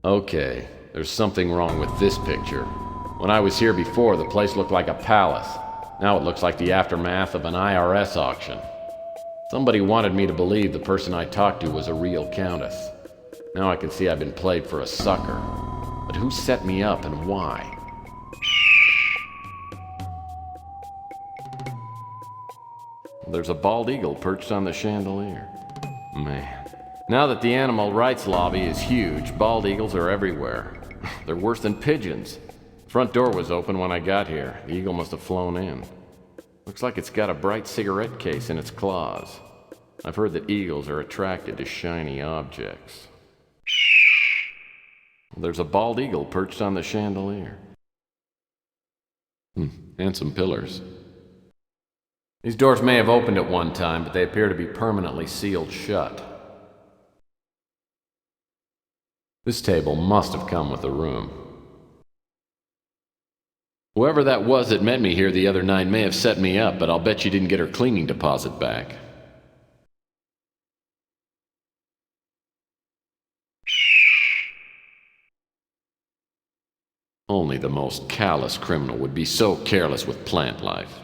Okay, there's something wrong with this picture. When I was here before, the place looked like a palace. Now it looks like the aftermath of an IRS auction. Somebody wanted me to believe the person I talked to was a real countess. Now I can see I've been played for a sucker. But who set me up and why? There's a bald eagle perched on the chandelier. Man. Now that the animal rights lobby is huge, bald eagles are everywhere. They're worse than pigeons. Front door was open when I got here. The eagle must have flown in. Looks like it's got a bright cigarette case in its claws. I've heard that eagles are attracted to shiny objects. There's a bald eagle perched on the chandelier. And some pillars. These doors may have opened at one time, but they appear to be permanently sealed shut. This table must have come with the room. Whoever that was that met me here the other night may have set me up, but I'll bet you didn't get her cleaning deposit back. Only the most callous criminal would be so careless with plant life.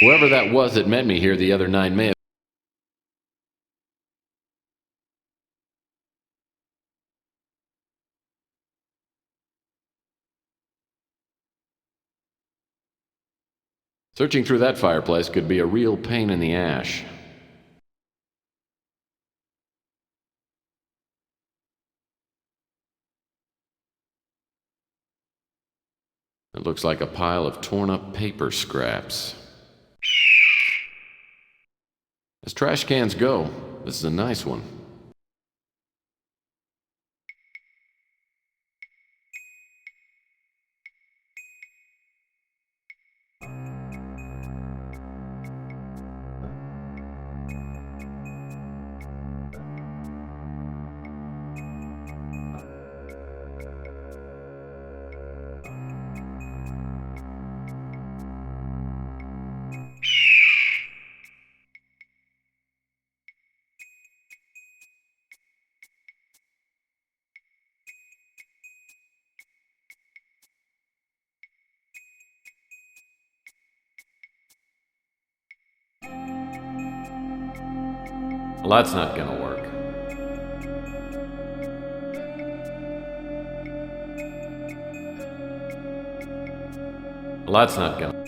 Whoever that was that met me here the other night may have... Searching through that fireplace could be a real pain in the ash. It looks like a pile of torn-up paper scraps. As trash cans go, this is a nice one. Well, that's not gonna work. Well, that's not gonna...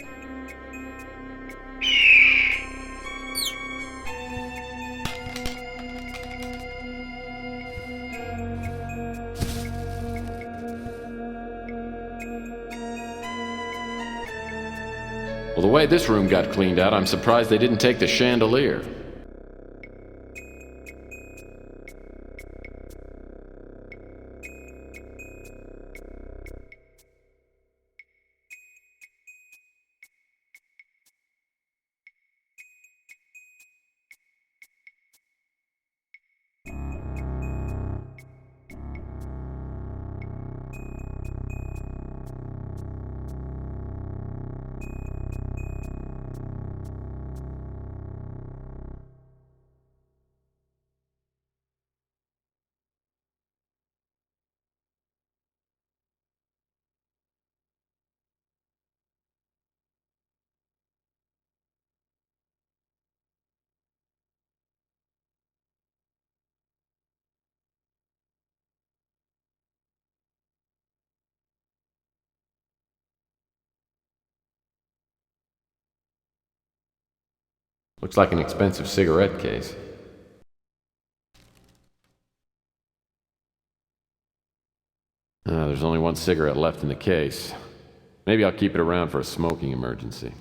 Well, the way this room got cleaned out, I'm surprised they didn't take the chandelier. Looks like an expensive cigarette case. There's only one cigarette left in the case. Maybe I'll keep it around for a smoking emergency.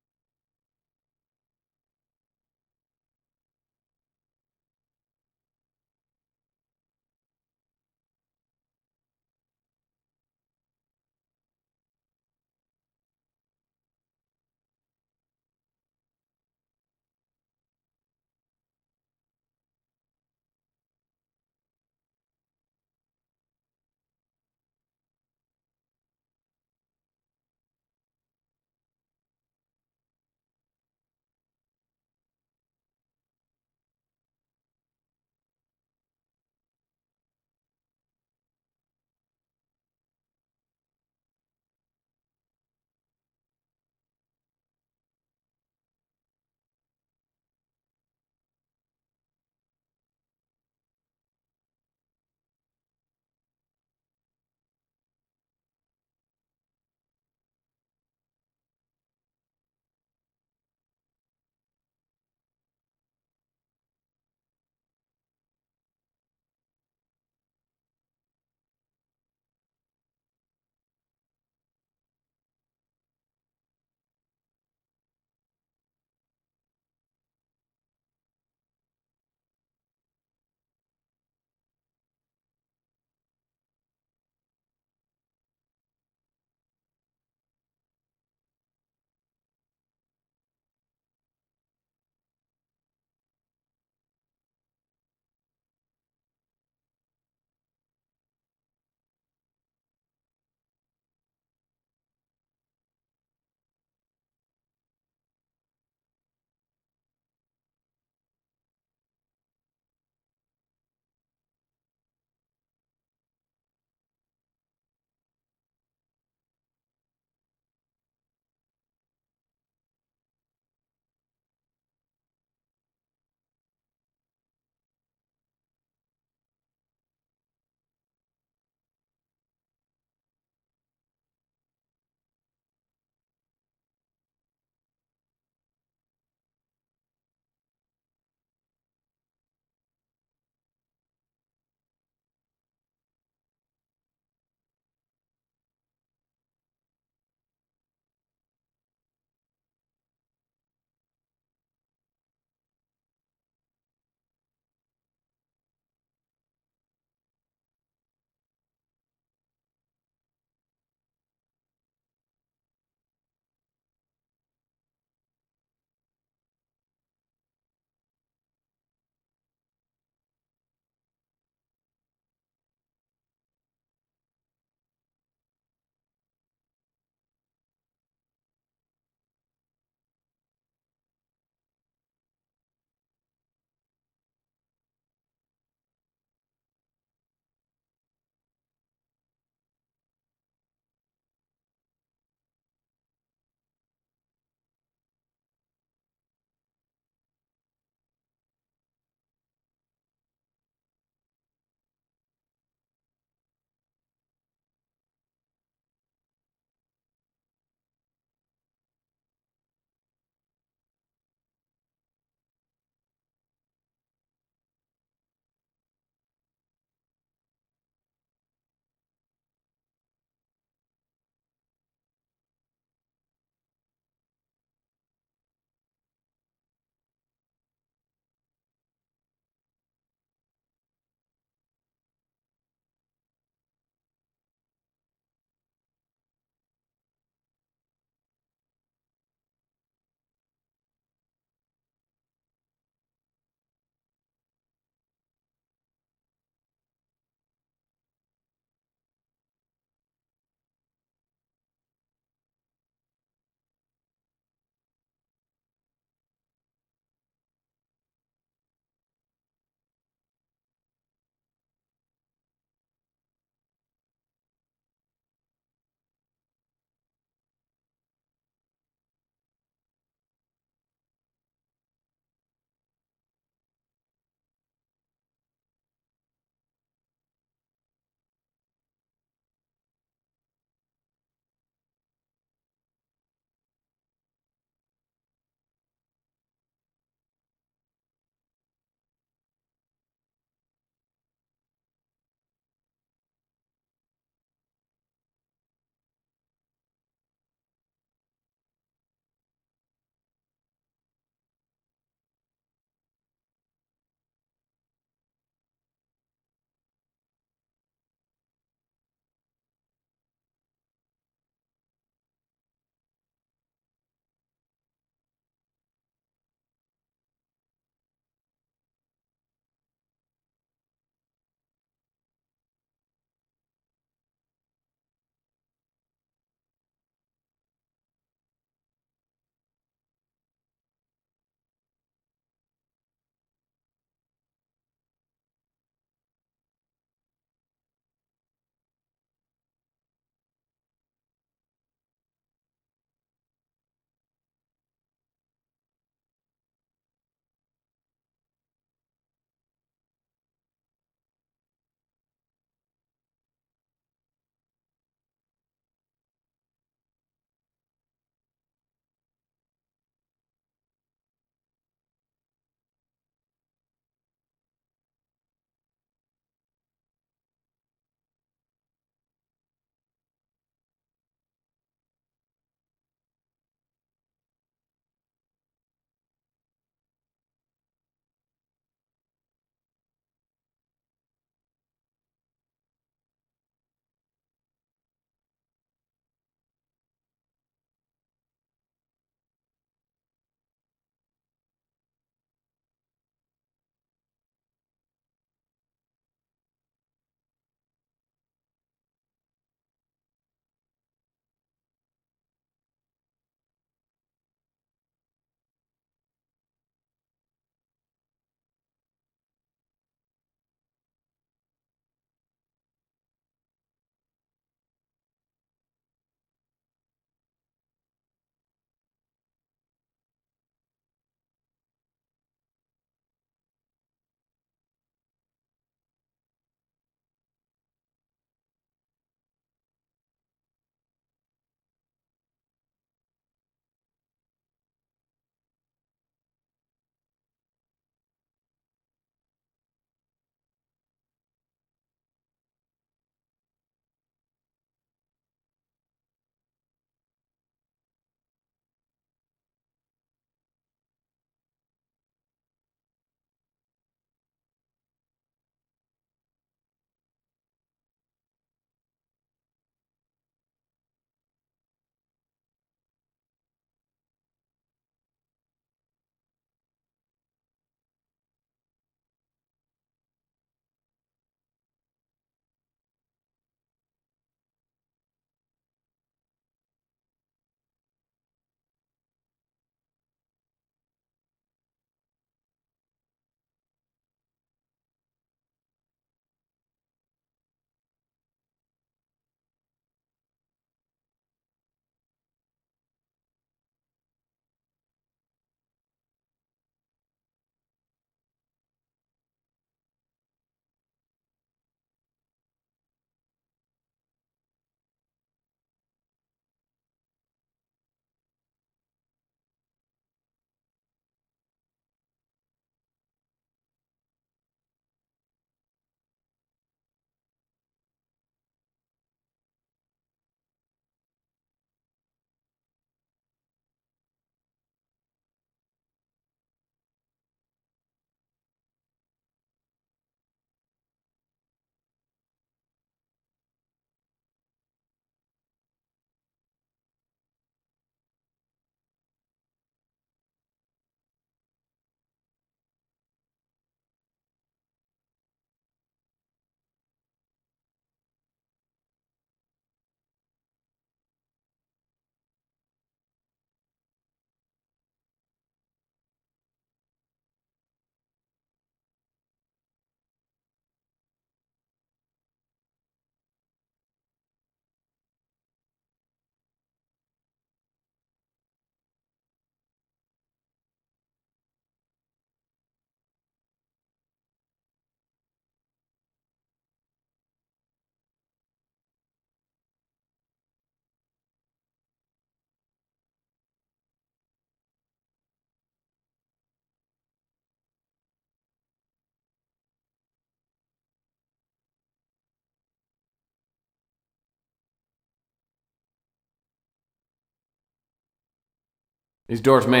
These doors may...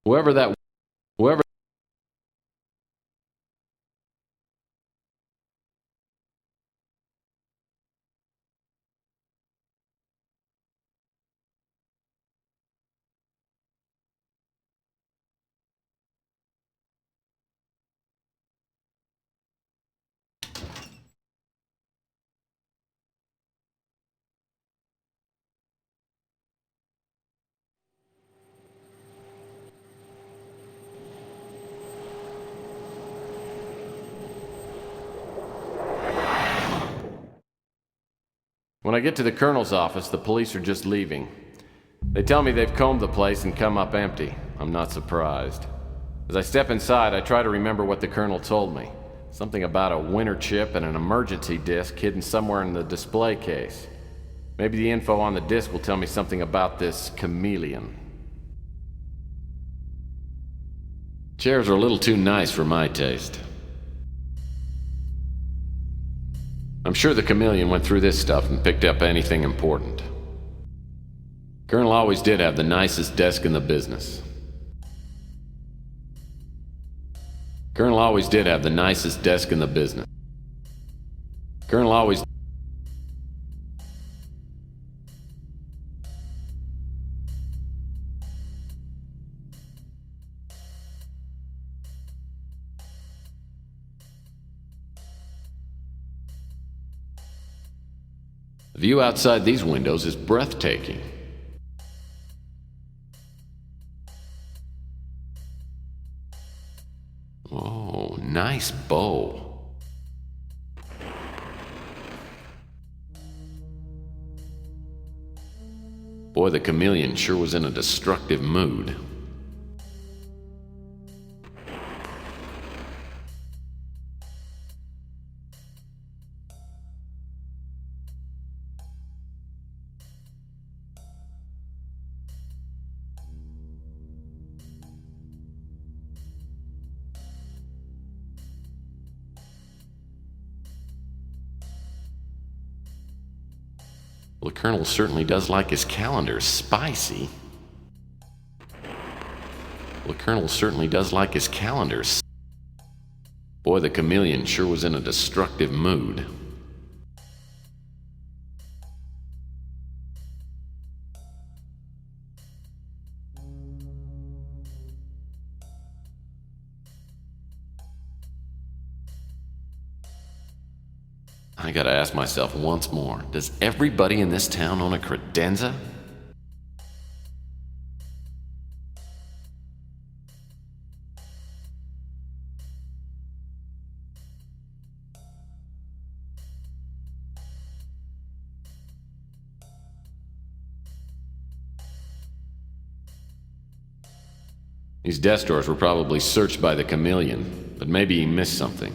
Whoever that... Whoever... When I get to the colonel's office, the police are just leaving. They tell me they've combed the place and come up empty. I'm not surprised. As I step inside, I try to remember what the colonel told me. Something about a winter chip and an emergency disc hidden somewhere in the display case. Maybe the info on the disc will tell me something about this chameleon. Chairs are a little too nice for my taste. I'm sure the chameleon went through this stuff and picked up anything important. Colonel always did have the nicest desk in the business. Colonel always did have the nicest desk in the business. Colonel always... The view outside these windows is breathtaking. Oh, nice bow. Boy, the chameleon sure was in a destructive mood. Well, the colonel certainly does like his calendar spicy. Well, the colonel certainly does like his calendar. Boy, the chameleon sure was in a destructive mood. I gotta ask myself once more, does everybody in this town own a credenza? These desk drawers were probably searched by the chameleon, but maybe he missed something.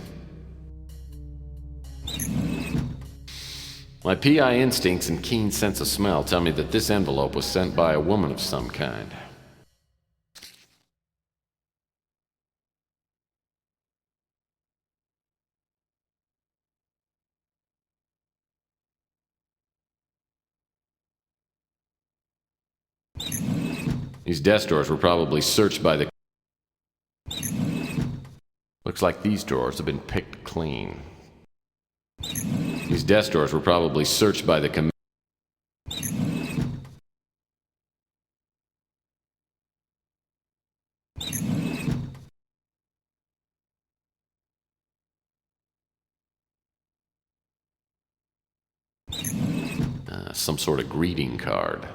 My PI instincts and keen sense of smell tell me that this envelope was sent by a woman of some kind. These desk drawers were probably searched by the... Looks like these drawers have been picked clean. These desk drawers were probably searched by the some sort of greeting card.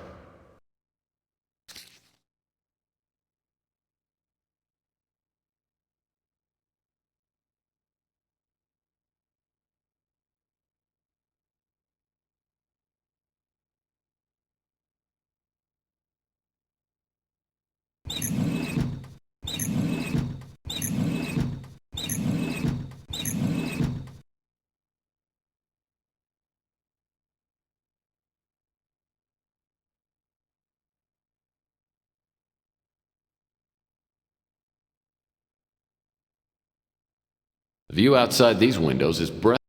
The view outside these windows is breathtaking.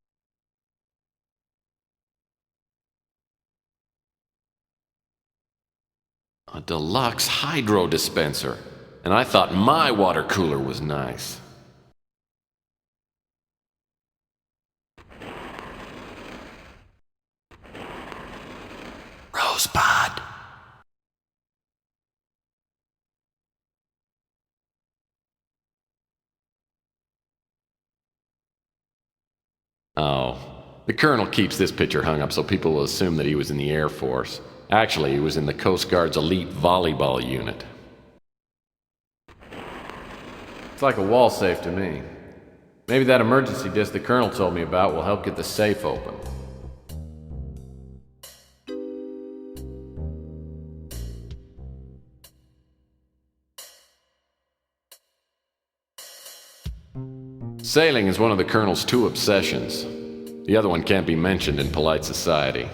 A deluxe hydro dispenser. And I thought my water cooler was nice. Rosebud. Oh, the Colonel keeps this picture hung up so people will assume that he was in the Air Force. Actually, he was in the Coast Guard's elite volleyball unit. It's like a wall safe to me. Maybe that emergency disc the Colonel told me about will help get the safe open. Sailing is one of the Colonel's two obsessions. The other one can't be mentioned in polite society.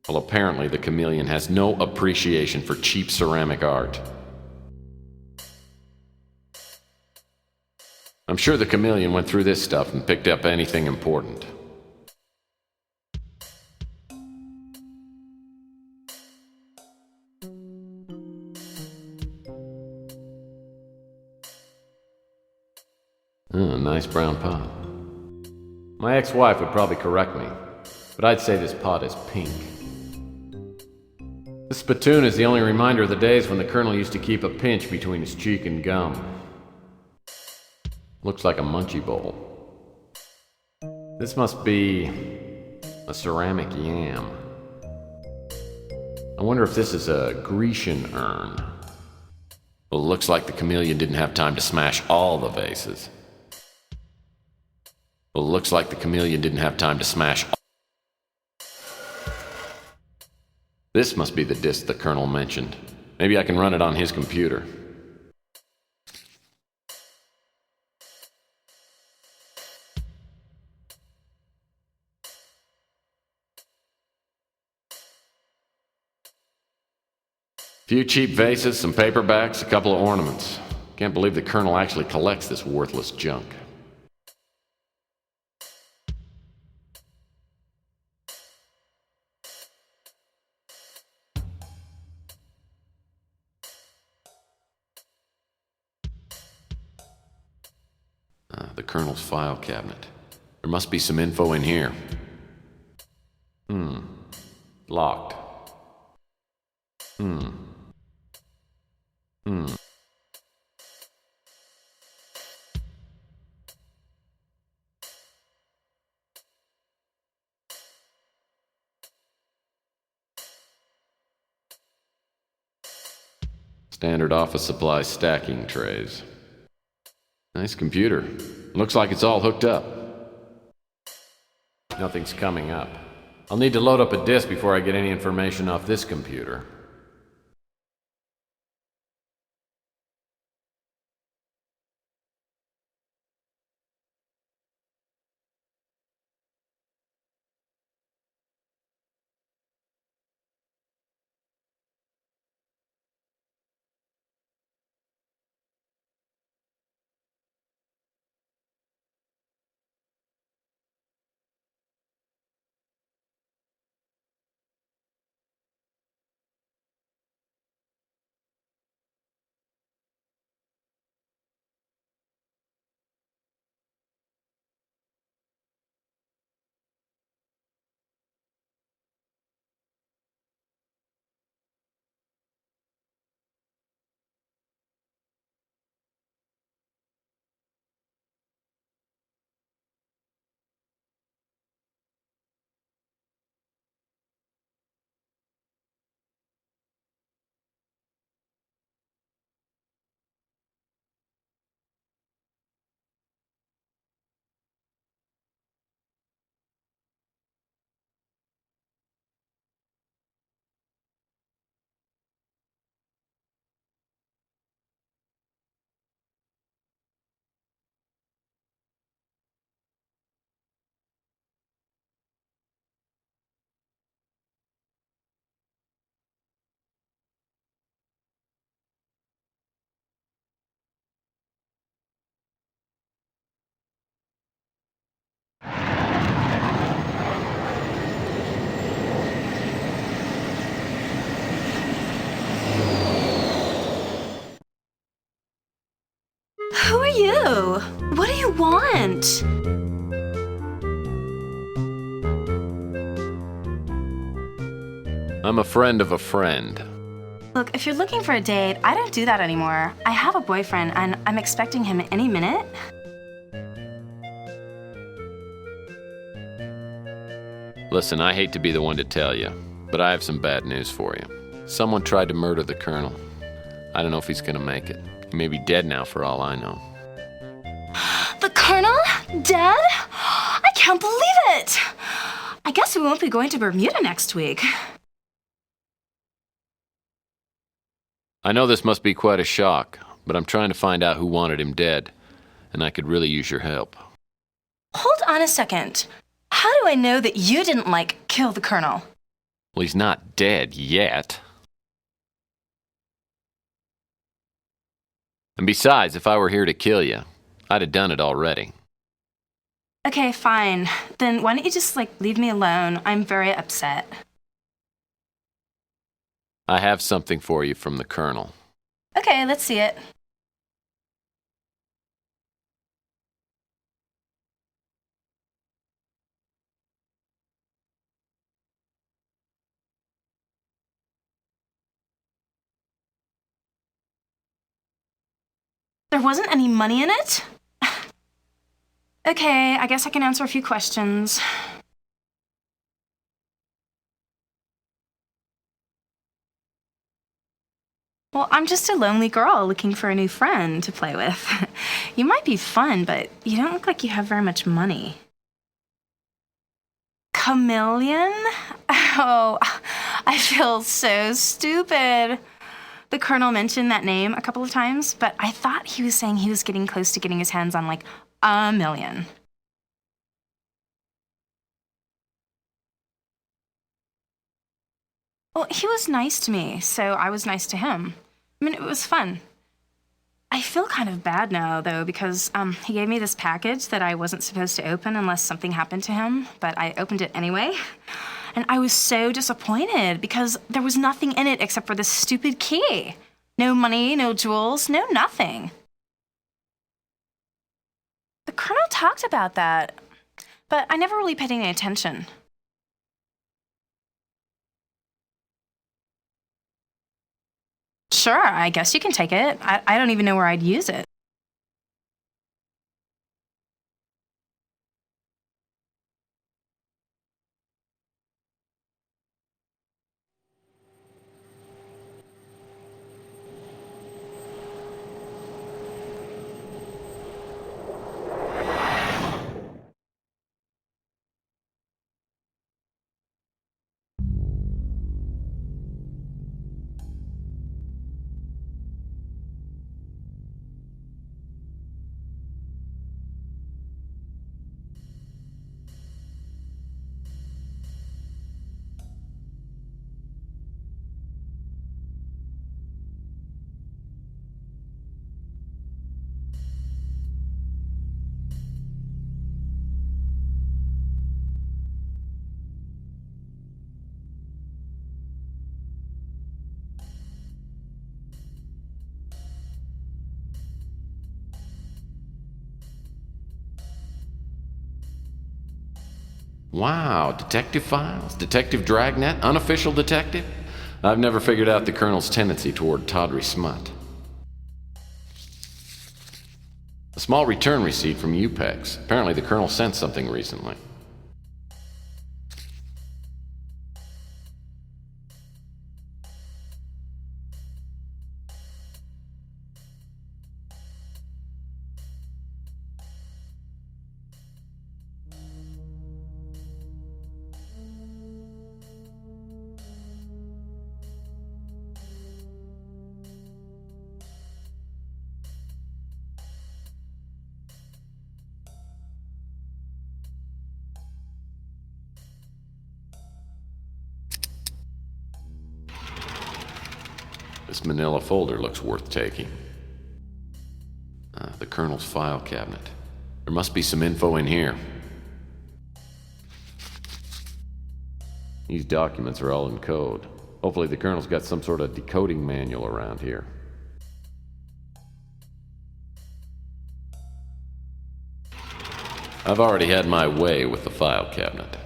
Well, apparently the chameleon has no appreciation for cheap ceramic art. I'm sure the chameleon went through this stuff and picked up anything important. Oh, nice brown pot. My ex-wife would probably correct me, but I'd say this pot is pink. This spittoon is the only reminder of the days when the Colonel used to keep a pinch between his cheek and gum. Looks like a munchie bowl. This must be a ceramic yam. I wonder if this is a Grecian urn. Well, it looks like the chameleon didn't have time to smash all the vases. Well, it looks like the chameleon didn't have time to smash all. This must be the disc the Colonel mentioned. Maybe I can run it on his computer. Few cheap vases, some paperbacks, a couple of ornaments. Can't believe the Colonel actually collects this worthless junk. The Colonel's file cabinet. There must be some info in here. Locked. Standard office supply stacking trays. Nice computer. Looks like it's all hooked up. Nothing's coming up. I'll need to load up a disk before I get any information off this computer. Who are you? What do you want? I'm a friend of a friend. Look, if you're looking for a date, I don't do that anymore. I have a boyfriend, and I'm expecting him any minute. Listen, I hate to be the one to tell you, but I have some bad news for you. Someone tried to murder the Colonel. I don't know if he's gonna make it. He may be dead now for all I know. The Colonel? Dead? I can't believe it! I guess we won't be going to Bermuda next week. I know this must be quite a shock, but I'm trying to find out who wanted him dead, and I could really use your help. Hold on a second. How do I know that you didn't, kill the Colonel? Well, he's not dead yet. And besides, if I were here to kill you, I'd have done it already. Okay, fine. Then why don't you just, leave me alone? I'm very upset. I have something for you from the Colonel. Okay, let's see it. There wasn't any money in it? Okay, I guess I can answer a few questions. Well, I'm just a lonely girl looking for a new friend to play with. You might be fun, but you don't look like you have very much money. Chameleon? Oh, I feel so stupid. The Colonel mentioned that name a couple of times, but I thought he was saying he was getting close to getting his hands on, a million. Well, he was nice to me, so I was nice to him. I mean, it was fun. I feel kind of bad now, though, because he gave me this package that I wasn't supposed to open unless something happened to him, but I opened it anyway. And I was so disappointed because there was nothing in it except for this stupid key. No money, no jewels, no nothing. The Colonel talked about that, but I never really paid any attention. Sure, I guess you can take it. I don't even know where I'd use it. Wow, detective files, detective dragnet, unofficial detective? I've never figured out the Colonel's tendency toward tawdry smut. A small return receipt from UPEX. Apparently the Colonel sent something recently. This manila folder looks worth taking. The Colonel's file cabinet. There must be some info in here. These documents are all in code. Hopefully the Colonel's got some sort of decoding manual around here. I've already had my way with the file cabinet.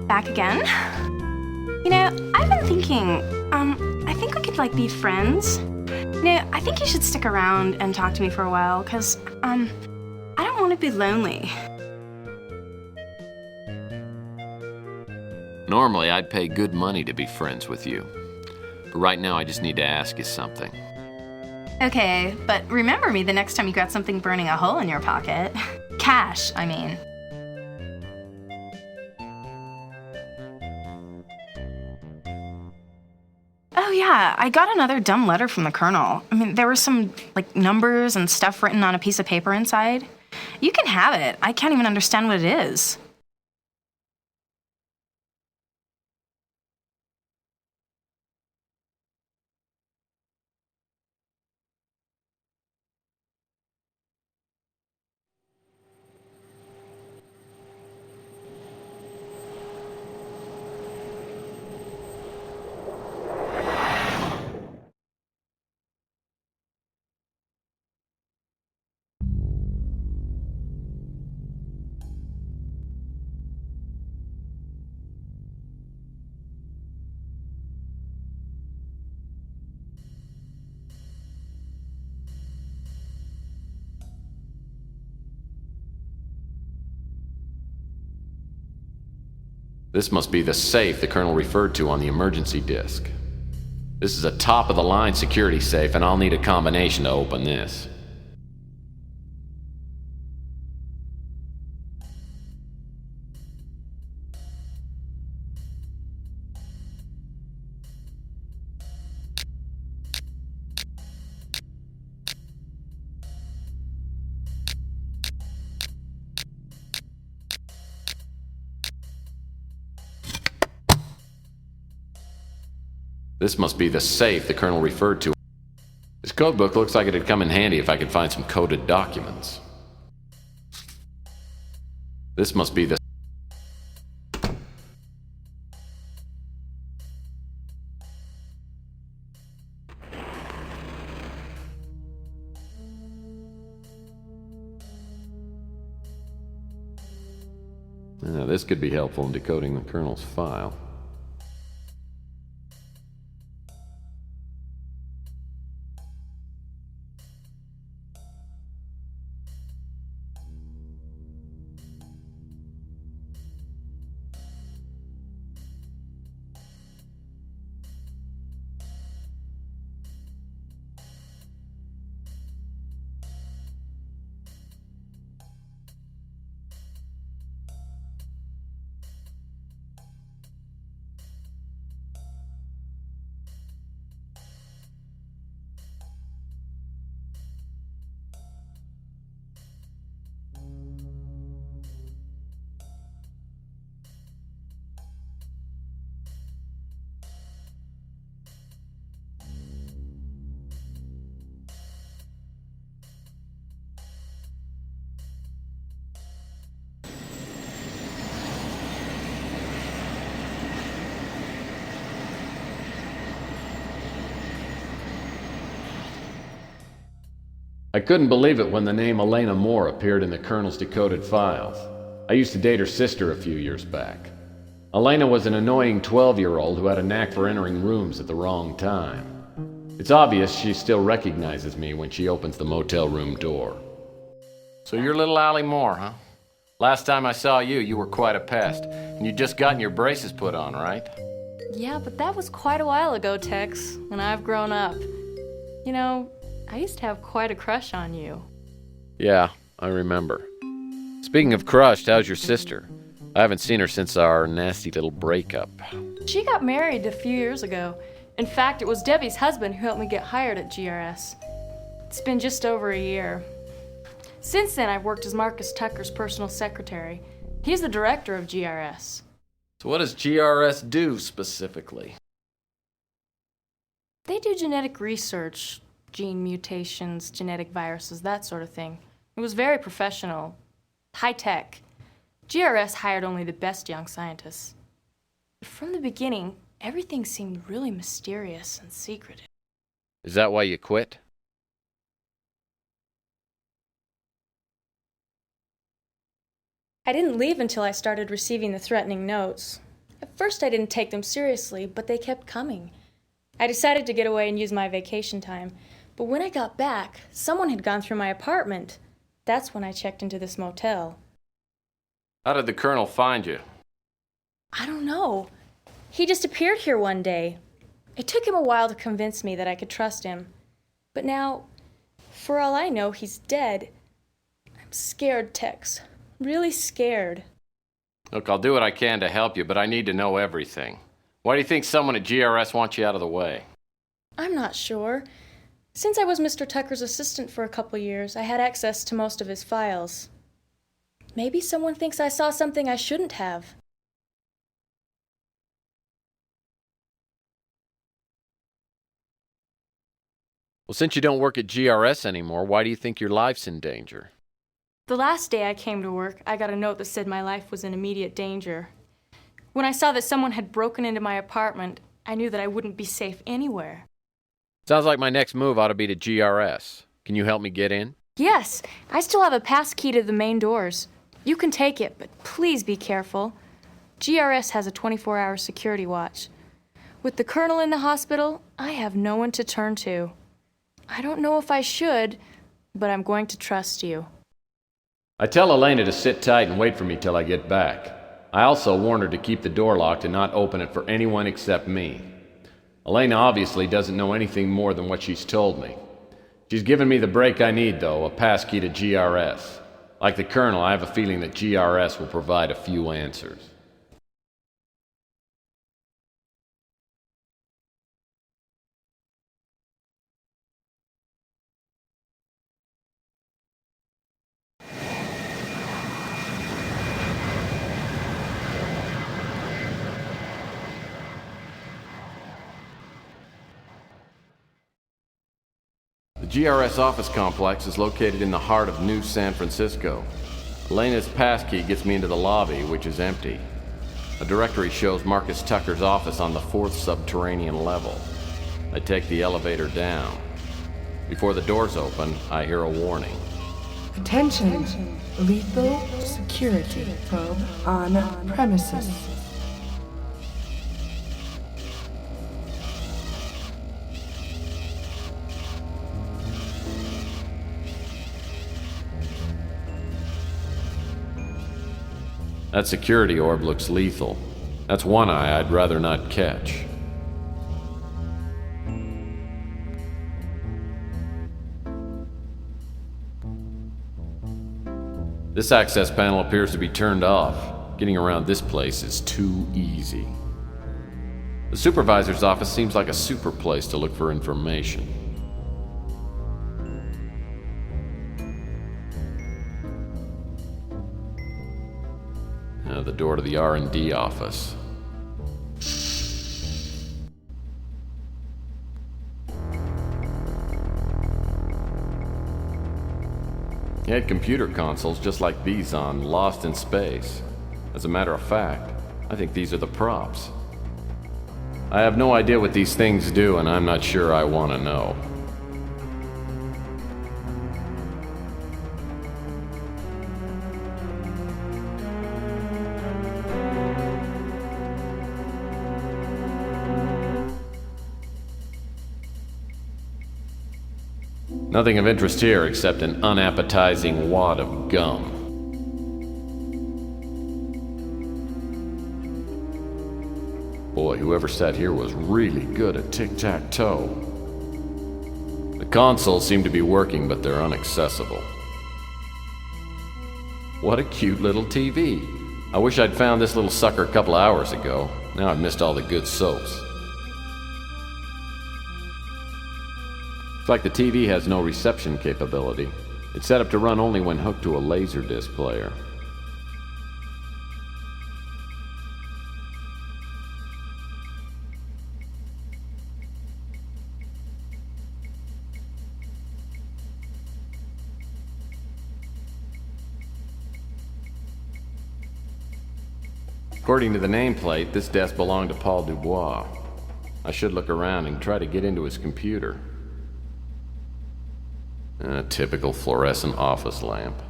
Back again? You know, I've been thinking, I think we could, be friends. You know, I think you should stick around and talk to me for a while, because, I don't want to be lonely. Normally, I'd pay good money to be friends with you. But right now, I just need to ask you something. Okay, but remember me the next time you got something burning a hole in your pocket. Cash, I mean. Oh yeah, I got another dumb letter from the Colonel. I mean, there were some, numbers and stuff written on a piece of paper inside. You can have it. I can't even understand what it is. This must be the safe the Colonel referred to on the emergency disc. This is a top-of-the-line security safe, and I'll need a combination to open this. This must be the safe the Colonel referred to. This codebook looks like it'd come in handy if I could find some coded documents. This must be the... Now, this could be helpful in decoding the Colonel's file. I couldn't believe it when the name Elena Moore appeared in the Colonel's decoded files. I used to date her sister a few years back. Elena was an annoying 12-year-old who had a knack for entering rooms at the wrong time. It's obvious she still recognizes me when she opens the motel room door. So you're little Allie Moore, huh? Last time I saw you, you were quite a pest, and you'd just gotten your braces put on, right? Yeah, but that was quite a while ago, Tex, when I've grown up. You know, I used to have quite a crush on you. Yeah, I remember. Speaking of crushed, how's your sister? I haven't seen her since our nasty little breakup. She got married a few years ago. In fact, it was Debbie's husband who helped me get hired at GRS. It's been just over a year. Since then, I've worked as Marcus Tucker's personal secretary. He's the director of GRS. So what does GRS do specifically? They do genetic research, gene mutations, genetic viruses, that sort of thing. It was very professional, high-tech. GRS hired only the best young scientists. But from the beginning, everything seemed really mysterious and secretive. Is that why you quit? I didn't leave until I started receiving the threatening notes. At first I didn't take them seriously, but they kept coming. I decided to get away and use my vacation time. But when I got back, someone had gone through my apartment. That's when I checked into this motel. How did the Colonel find you? I don't know. He just appeared here one day. It took him a while to convince me that I could trust him. But now, for all I know, he's dead. I'm scared, Tex. Really scared. Look, I'll do what I can to help you, but I need to know everything. Why do you think someone at GRS wants you out of the way? I'm not sure. Since I was Mr. Tucker's assistant for a couple years, I had access to most of his files. Maybe someone thinks I saw something I shouldn't have. Well, since you don't work at GRS anymore, why do you think your life's in danger? The last day I came to work, I got a note that said my life was in immediate danger. When I saw that someone had broken into my apartment, I knew that I wouldn't be safe anywhere. Sounds like my next move ought to be to GRS. Can you help me get in? Yes, I still have a pass key to the main doors. You can take it, but please be careful. GRS has a 24-hour security watch. With the Colonel in the hospital, I have no one to turn to. I don't know if I should, but I'm going to trust you. I tell Elena to sit tight and wait for me till I get back. I also warn her to keep the door locked and not open it for anyone except me. Elena obviously doesn't know anything more than what she's told me. She's given me the break I need, though, a pass key to GRS. Like the Colonel, I have a feeling that GRS will provide a few answers. The GRS office complex is located in the heart of New San Francisco. Elena's passkey gets me into the lobby, which is empty. A directory shows Marcus Tucker's office on the 4th subterranean level. I take the elevator down. Before the doors open, I hear a warning. Attention! Lethal security probe on premises. That security orb looks lethal. That's one eye I'd rather not catch. This access panel appears to be turned off. Getting around this place is too easy. The supervisor's office seems like a super place to look for information. The door to the R&D office. He had computer consoles just like these on Lost in Space. As a matter of fact, I think these are the props. I have no idea what these things do, and I'm not sure I want to know. Nothing of interest here except an unappetizing wad of gum. Boy, whoever sat here was really good at tic-tac-toe. The consoles seem to be working, but they're inaccessible. What a cute little TV. I wish I'd found this little sucker a couple hours ago. Now I've missed all the good soaps. It's like the TV has no reception capability. It's set up to run only when hooked to a Laserdisc player. According to the nameplate, this desk belonged to Paul Dubois. I should look around and try to get into his computer. A typical fluorescent office lamp.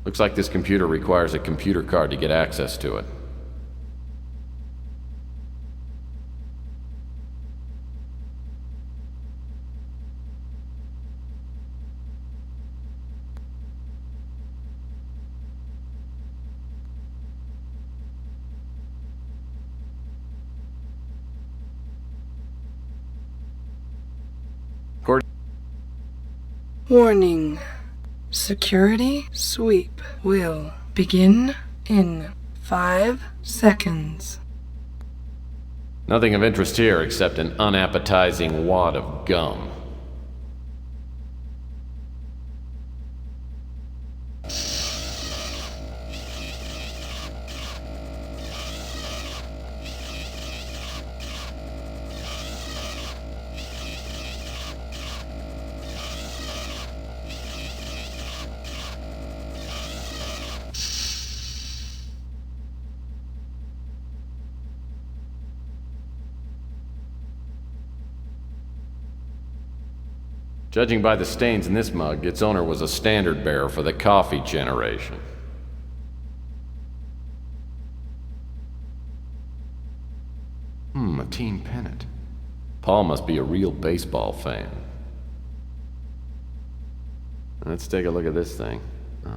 Looks like this computer requires a computer card to get access to it. Warning. Security sweep will begin in 5 seconds. Nothing of interest here except an unappetizing wad of gum. Judging by the stains in this mug, its owner was a standard bearer for the coffee generation. A team pennant. Paul must be a real baseball fan. Let's take a look at this thing.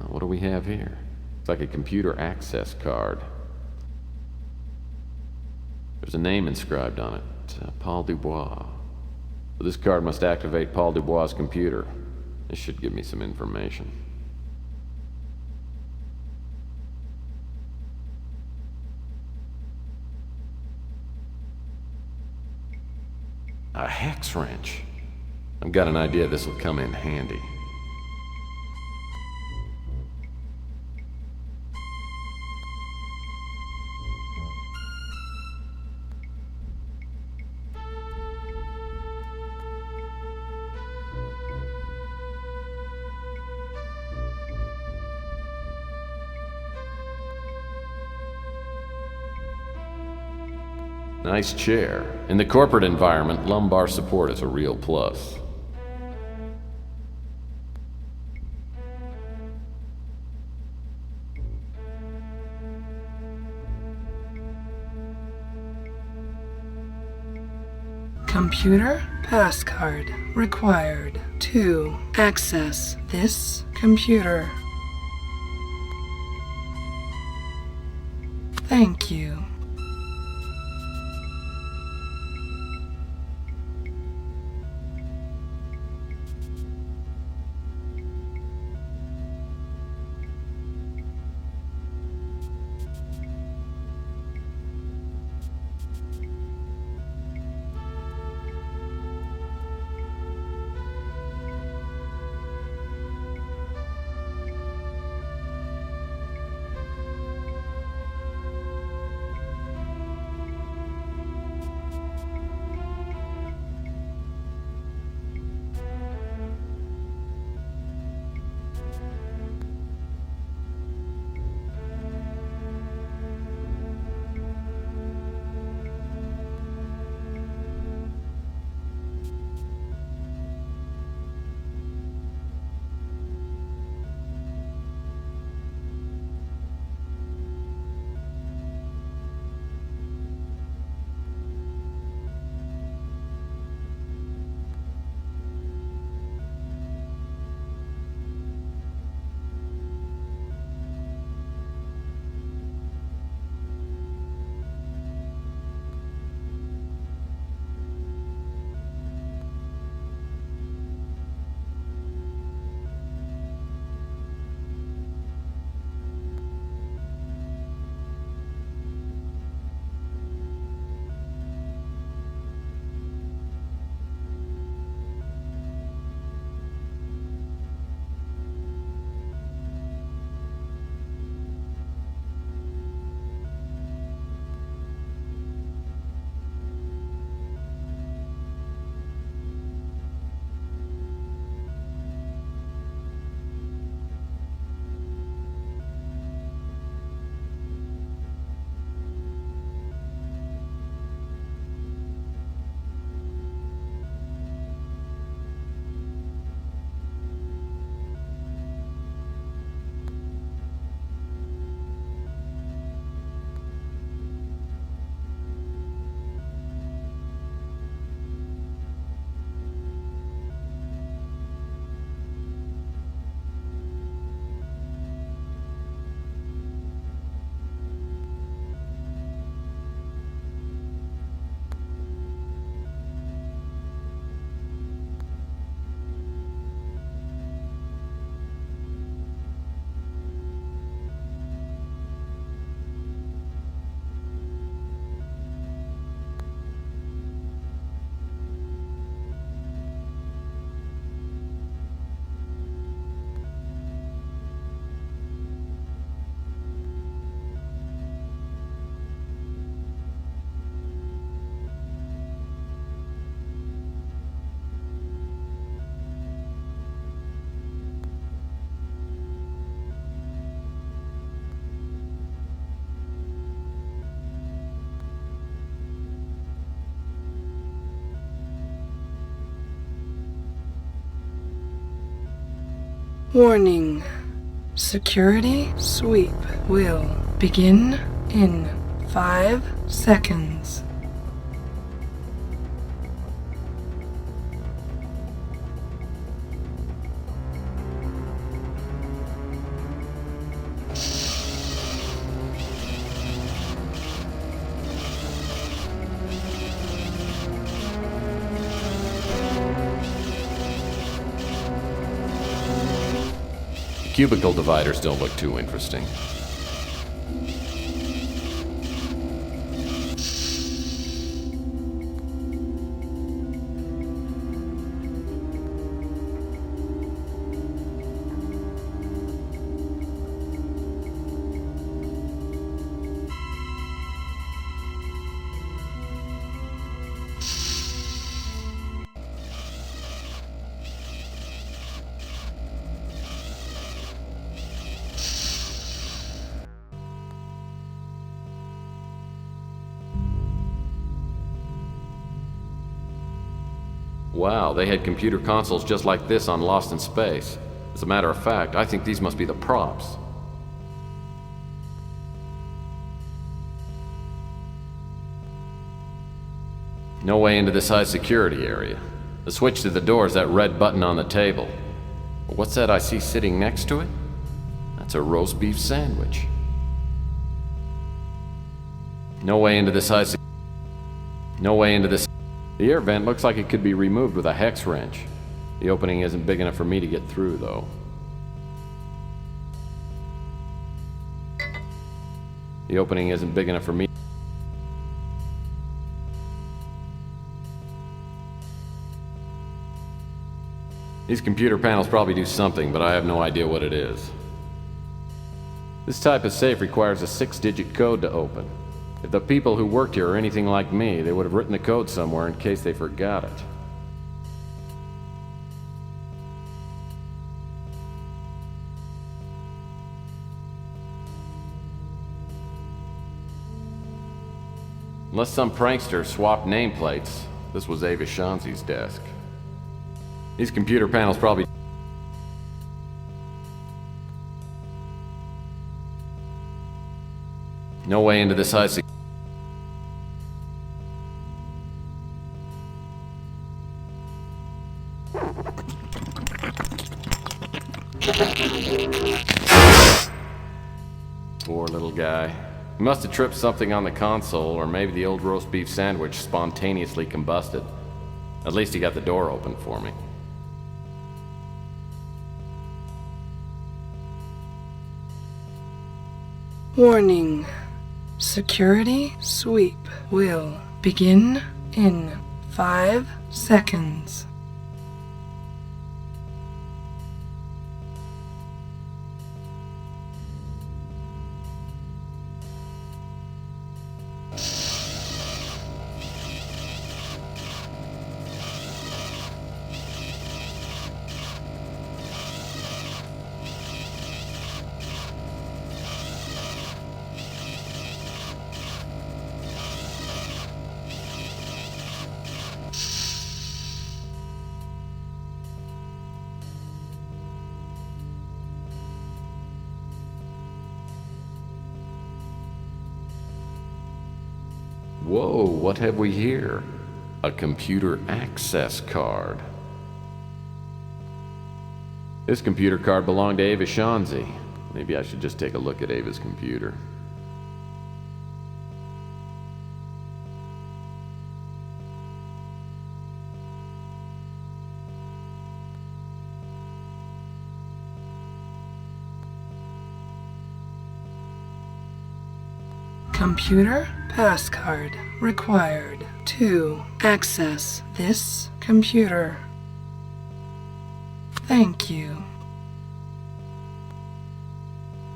What do we have here? It's like a computer access card. There's a name inscribed on it. Paul Dubois. So this card must activate Paul Dubois' computer. This should give me some information. A hex wrench. I've got an idea this will come in handy. Nice chair. In the corporate environment, lumbar support is a real plus. Computer passcard required to access this computer. Thank you. Warning. Security sweep will begin in 5 seconds. Cubicle dividers don't look too interesting. Wow, they had computer consoles just like this on Lost in Space. As a matter of fact, I think these must be the props. No way into this high security area. The switch to the door is that red button on the table. But what's that I see sitting next to it? That's a roast beef sandwich. No way into this high No way into this. The air vent looks like it could be removed with a hex wrench. The opening isn't big enough for me to get through, though. The opening isn't big enough for me. These computer panels probably do something, but I have no idea what it is. This type of safe requires a 6-digit code to open. If the people who worked here are anything like me, they would have written the code somewhere in case they forgot it. Unless some prankster swapped nameplates, this was Ava Shanzi's desk. These computer panels probably... No way into this high security. Poor little guy. He must have tripped something on the console, or maybe the old roast beef sandwich spontaneously combusted. At least he got the door open for me. Warning. Security sweep will begin in 5 seconds. Whoa, what have we here? A computer access card. This computer card belonged to Ava Shanzi. Maybe I should just take a look at Ava's computer. Computer passcard required to access this computer. Thank you.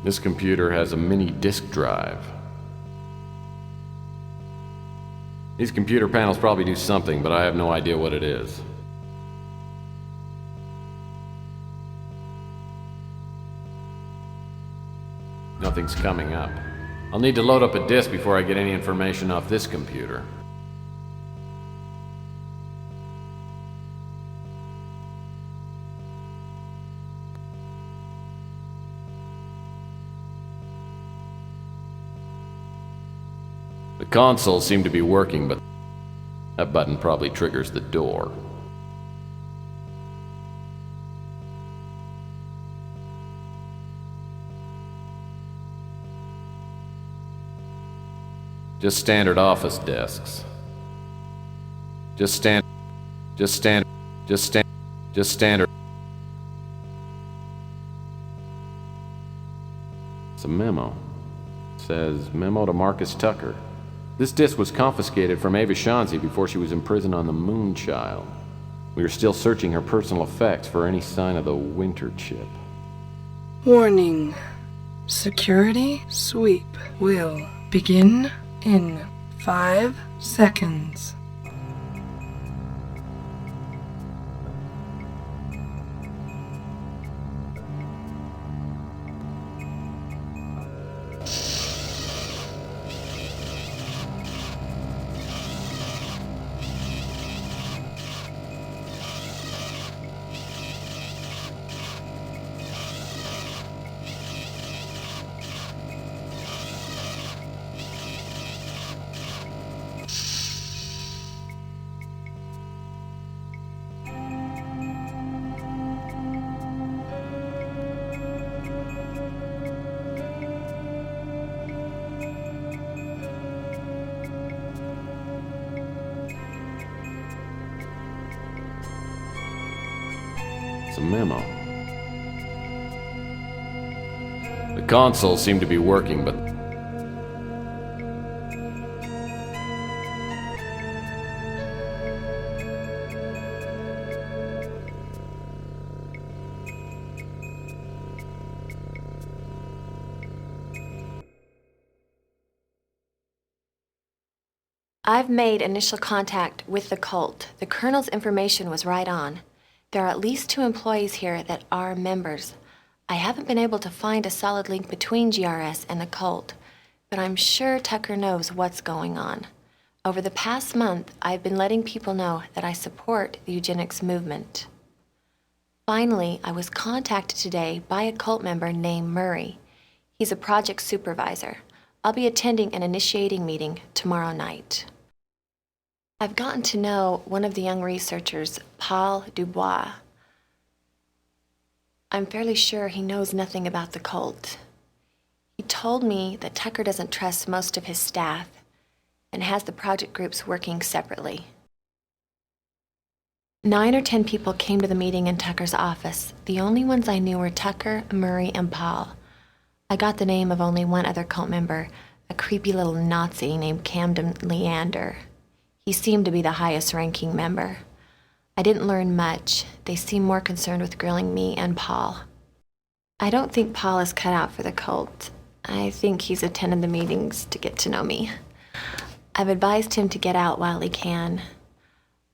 This computer has a mini disk drive. These computer panels probably do something, but I have no idea what it is. Nothing's coming up. I'll need to load up a disk before I get any information off this computer. console seemed to be working, but that button probably triggers the door. Just standard office desks. Just standard. It's a memo. It says, memo to Marcus Tucker. This disc was confiscated from Ava Shanzi before she was imprisoned on the Moonchild. We are still searching her personal effects for any sign of the Winter chip. Warning. Security sweep will begin in 5 seconds. It's a memo. The console seemed to be working, but I've made initial contact with the cult. The Colonel's information was right on. There are at least 2 employees here that are members. I haven't been able to find a solid link between GRS and the cult, but I'm sure Tucker knows what's going on. Over the past month, I've been letting people know that I support the eugenics movement. Finally, I was contacted today by a cult member named Murray. He's a project supervisor. I'll be attending an initiating meeting tomorrow night. I've gotten to know one of the young researchers, Paul Dubois. I'm fairly sure he knows nothing about the cult. He told me that Tucker doesn't trust most of his staff and has the project groups working separately. 9 or 10 people came to the meeting in Tucker's office. The only ones I knew were Tucker, Murray, and Paul. I got the name of only one other cult member, a creepy little Nazi named Camden Leander. He seemed to be the highest-ranking member. I didn't learn much. They seemed more concerned with grilling me and Paul. I don't think Paul is cut out for the cult. I think he's attended the meetings to get to know me. I've advised him to get out while he can.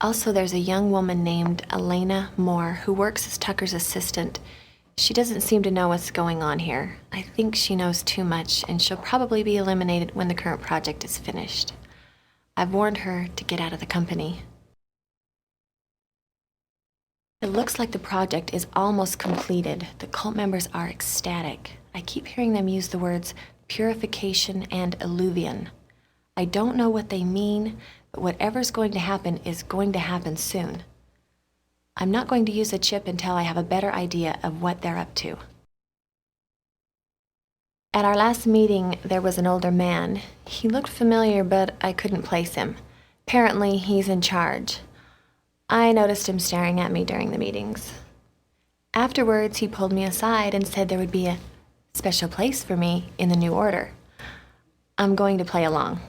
Also, there's a young woman named Elena Moore who works as Tucker's assistant. She doesn't seem to know what's going on here. I think she knows too much, and she'll probably be eliminated when the current project is finished. I've warned her to get out of the company. It looks like the project is almost completed. The cult members are ecstatic. I keep hearing them use the words purification and illuvion. I don't know what they mean, but whatever's going to happen is going to happen soon. I'm not going to use a chip until I have a better idea of what they're up to. At our last meeting, there was an older man. He looked familiar, but I couldn't place him. Apparently, he's in charge. I noticed him staring at me during the meetings. Afterwards, he pulled me aside and said there would be a special place for me in the new order. I'm going to play along.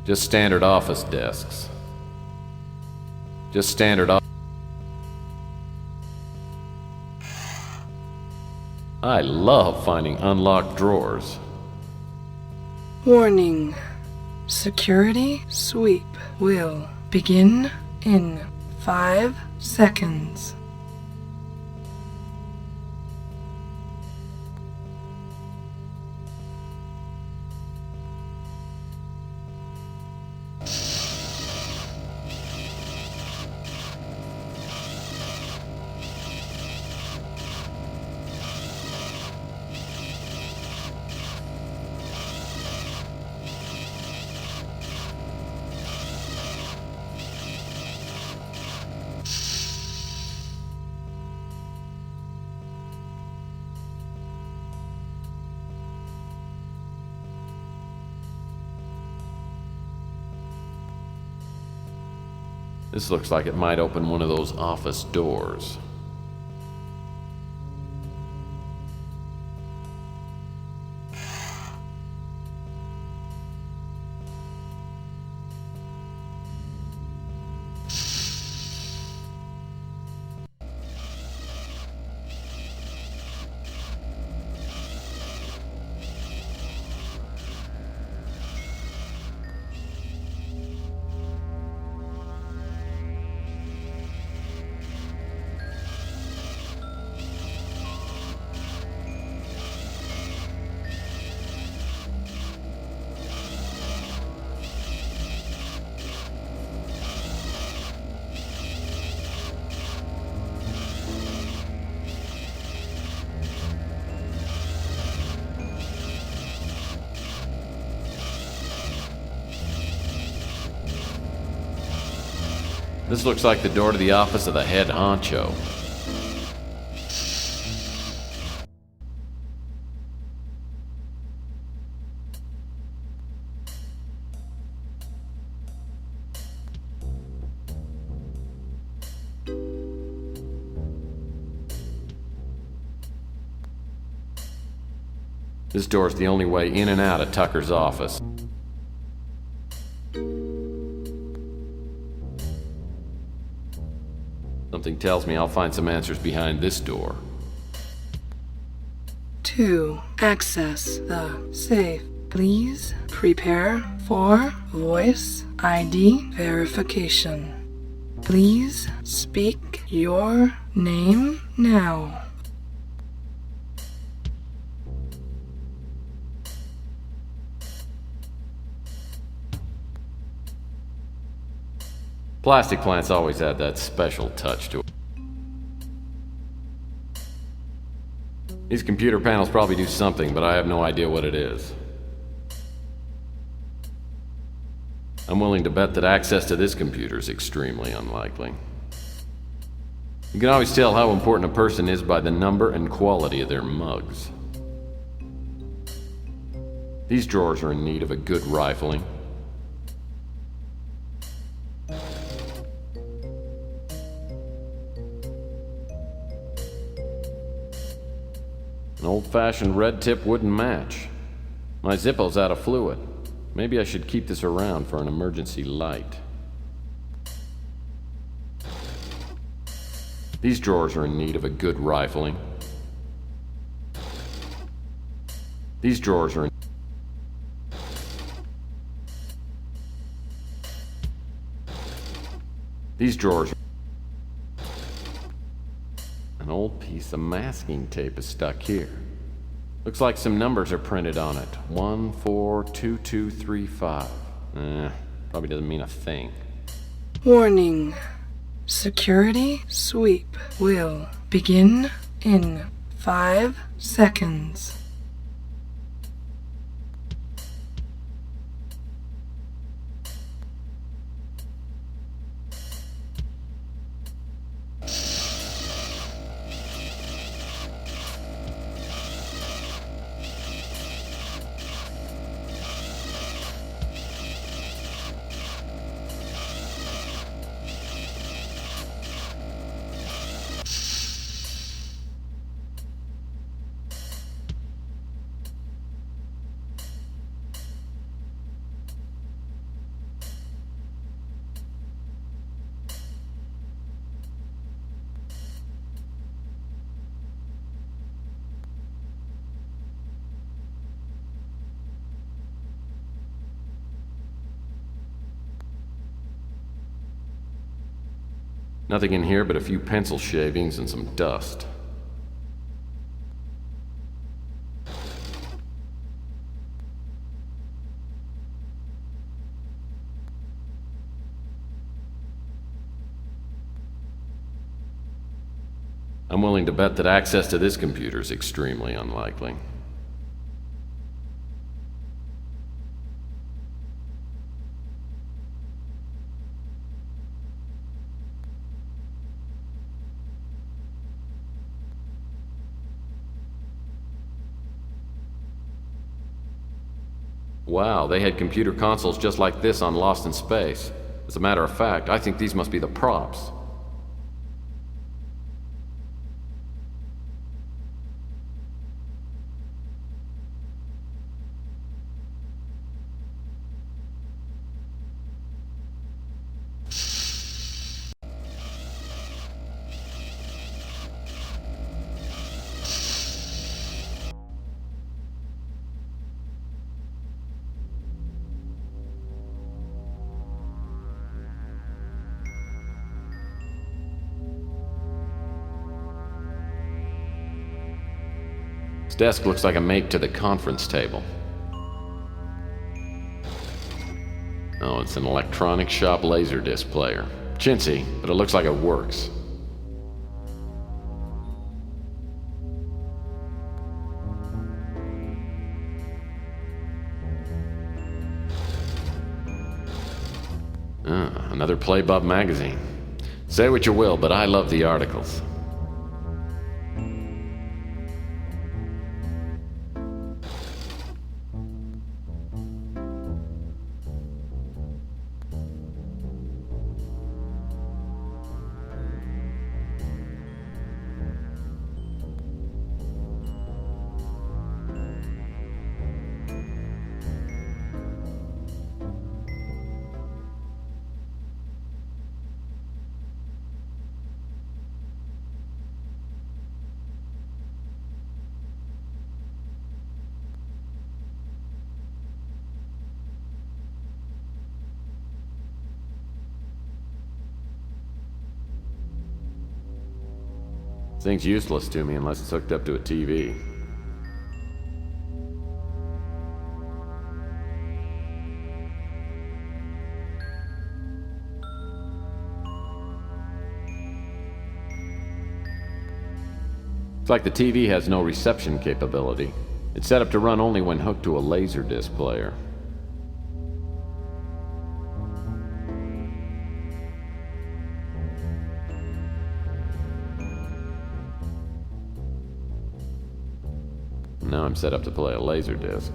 Just standard office desks. Just standard office. I love finding unlocked drawers. Warning. Security sweep will begin in 5 seconds. This looks like it might open one of those office doors. This looks like the door to the office of the head honcho. This door's the only way in and out of Tucker's office. Something tells me I'll find some answers behind this door. 2. Access the safe. Please prepare for voice ID verification. Please speak your name now. Plastic plants always had that special touch to it. These computer panels probably do something, but I have no idea what it is. I'm willing to bet that access to this computer is extremely unlikely. You can always tell how important a person is by the number and quality of their mugs. These drawers are in need of a good rifling. An old-fashioned red tip wouldn't match. My Zippo's out of fluid. Maybe I should keep this around for an emergency light. These drawers are in need of a good rifling. These drawers are in... These drawers... An old piece of masking tape is stuck here. Looks like some numbers are printed on it. 142235. Probably doesn't mean a thing. Warning. Security sweep will begin in 5 seconds. Nothing in here but a few pencil shavings and some dust. I'm willing to bet that access to this computer is extremely unlikely. Wow, they had computer consoles just like this on Lost in Space. As a matter of fact, I think these must be the props. This desk looks like a mate to the conference table. Oh, it's an electronic shop laserdisc player. Chintzy, but it looks like it works. Another Playbub magazine. Say what you will, but I love the articles. This thing's useless to me unless it's hooked up to a TV. Looks like the TV has no reception capability. It's set up to run only when hooked to a laserdisc player. Now I'm set up to play a laserdisc.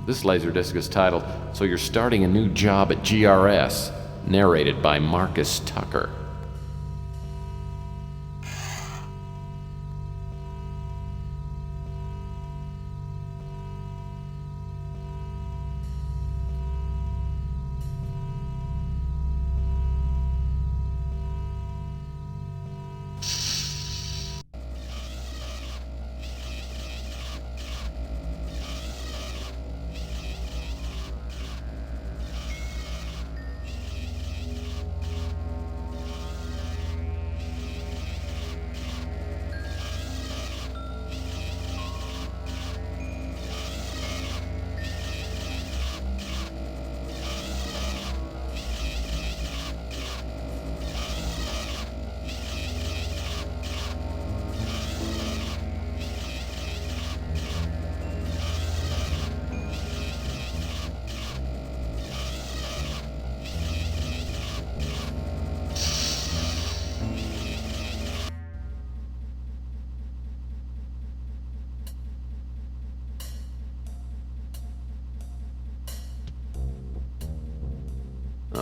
This laserdisc is titled, "So You're Starting a New Job at GRS," narrated by Marcus Tucker.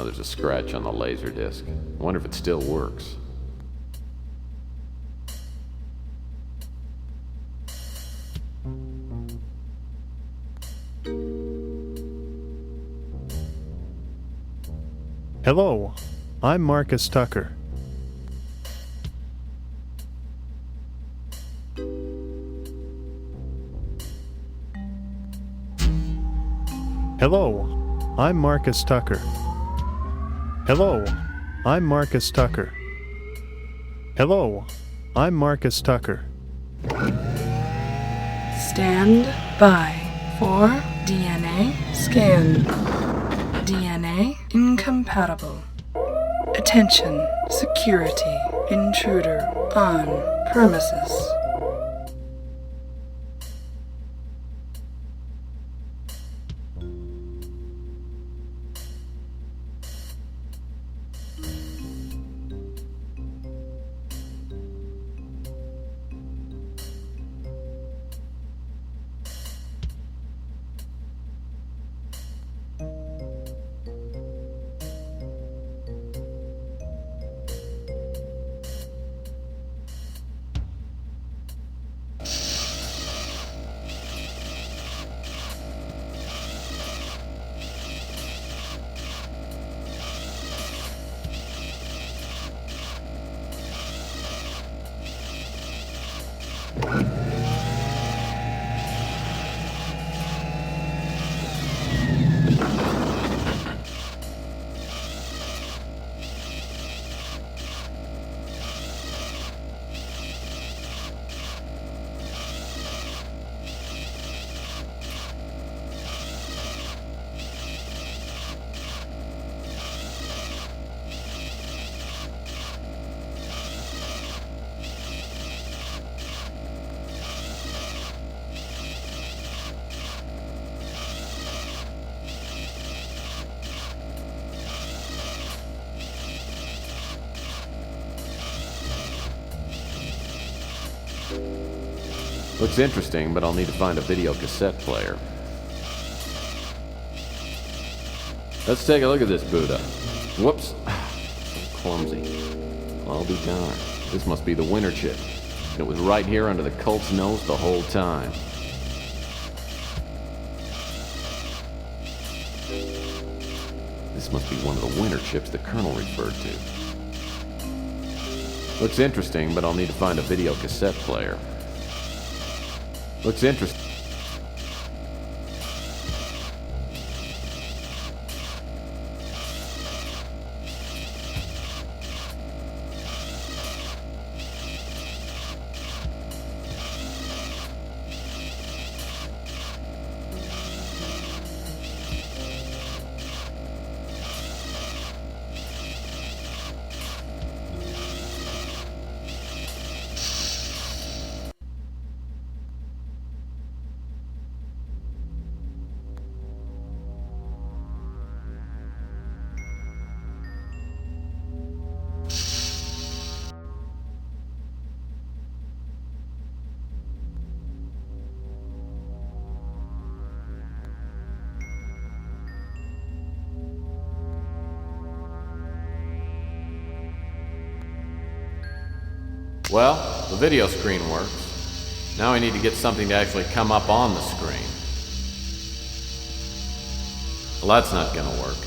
Oh, there's a scratch on the laser disc. I wonder if it still works. Hello, I'm Marcus Tucker. Hello, I'm Marcus Tucker. Hello, I'm Marcus Tucker. Hello, I'm Marcus Tucker. Stand by for DNA scan. DNA incompatible. Attention, security, intruder on premises. Looks interesting, but I'll need to find a video cassette player. Let's take a look at this Buddha. Whoops. So clumsy. I'll be darned. This must be the winter chip. It was right here under the cult's nose the whole time. This must be one of the winter chips the Colonel referred to. Looks interesting, but I'll need to find a video cassette player. Looks interesting. Well, the video screen works. Now I need to get something to actually come up on the screen. Well, that's not gonna work.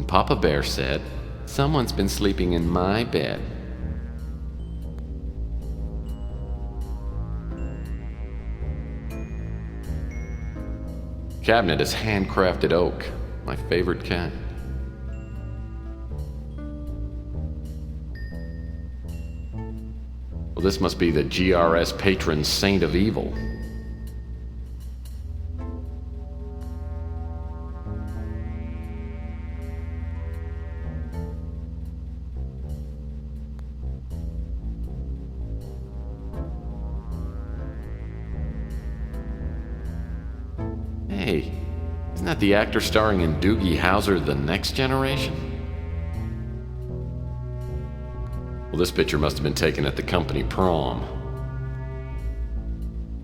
Papa Bear said, "Someone's been sleeping in my bed." Cabinet is handcrafted oak, my favorite kind. Well, this must be the GRS patron saint of evil. Hey, isn't that the actor starring in Doogie Howser, The Next Generation? Well, this picture must have been taken at the company prom.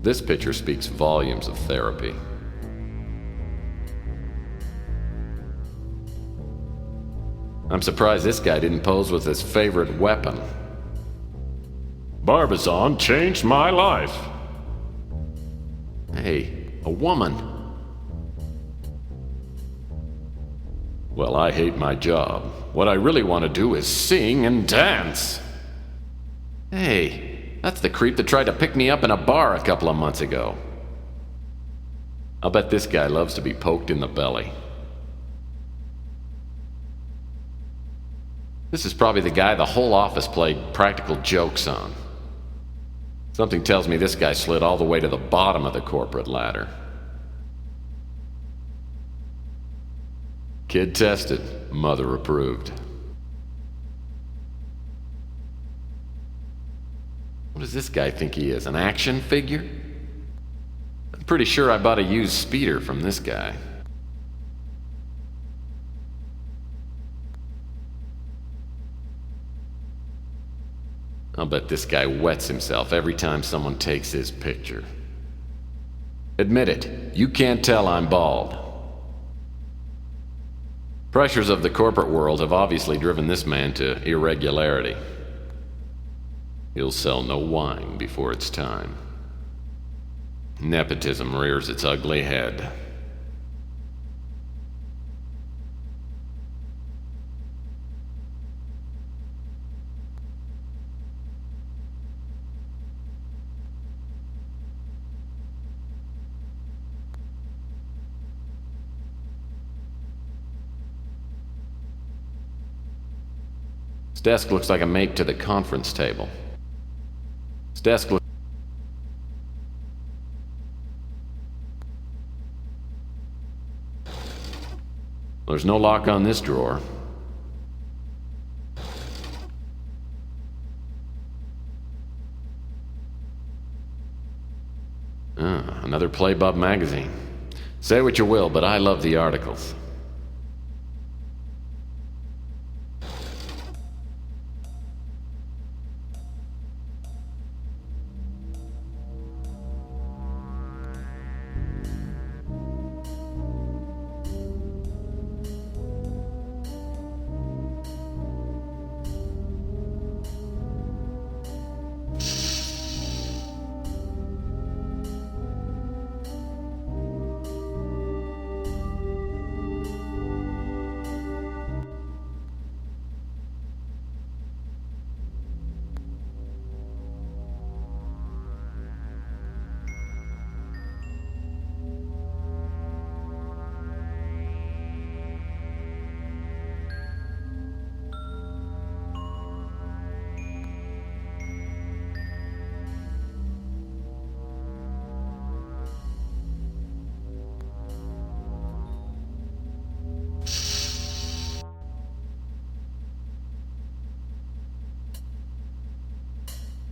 This picture speaks volumes of therapy. I'm surprised this guy didn't pose with his favorite weapon. Barbizon changed my life. Hey, a woman. Well, I hate my job. What I really want to do is sing and dance. Hey, that's the creep that tried to pick me up in a bar a couple of months ago. I'll bet this guy loves to be poked in the belly. This is probably the guy the whole office played practical jokes on. Something tells me this guy slid all the way to the bottom of the corporate ladder. Kid tested, mother approved. What does this guy think he is, an action figure? I'm pretty sure I bought a used speeder from this guy. I'll bet this guy wets himself every time someone takes his picture. Admit it, you can't tell I'm bald. Pressures of the corporate world have obviously driven this man to irregularity. He'll sell no wine before it's time. Nepotism rears its ugly head. His desk looks like a mate to the conference table. His desk looks... There's no lock on this drawer. Another Playbub magazine. Say what you will, but I love the articles.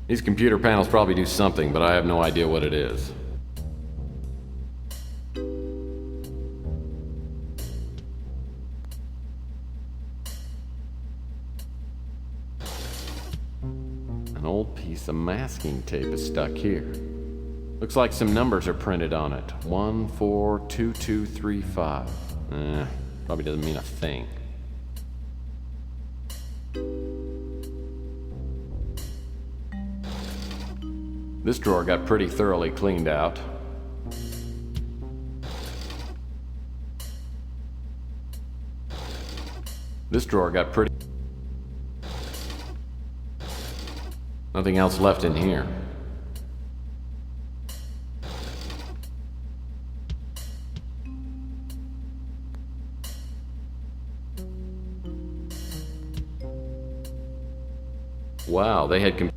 These computer panels probably do something, but I have no idea what it is. An old piece of masking tape is stuck here. Looks like some numbers are printed on it. 142235. Probably doesn't mean a thing. This drawer got pretty thoroughly cleaned out. This drawer got pretty... Nothing else left in here. Wow, they had...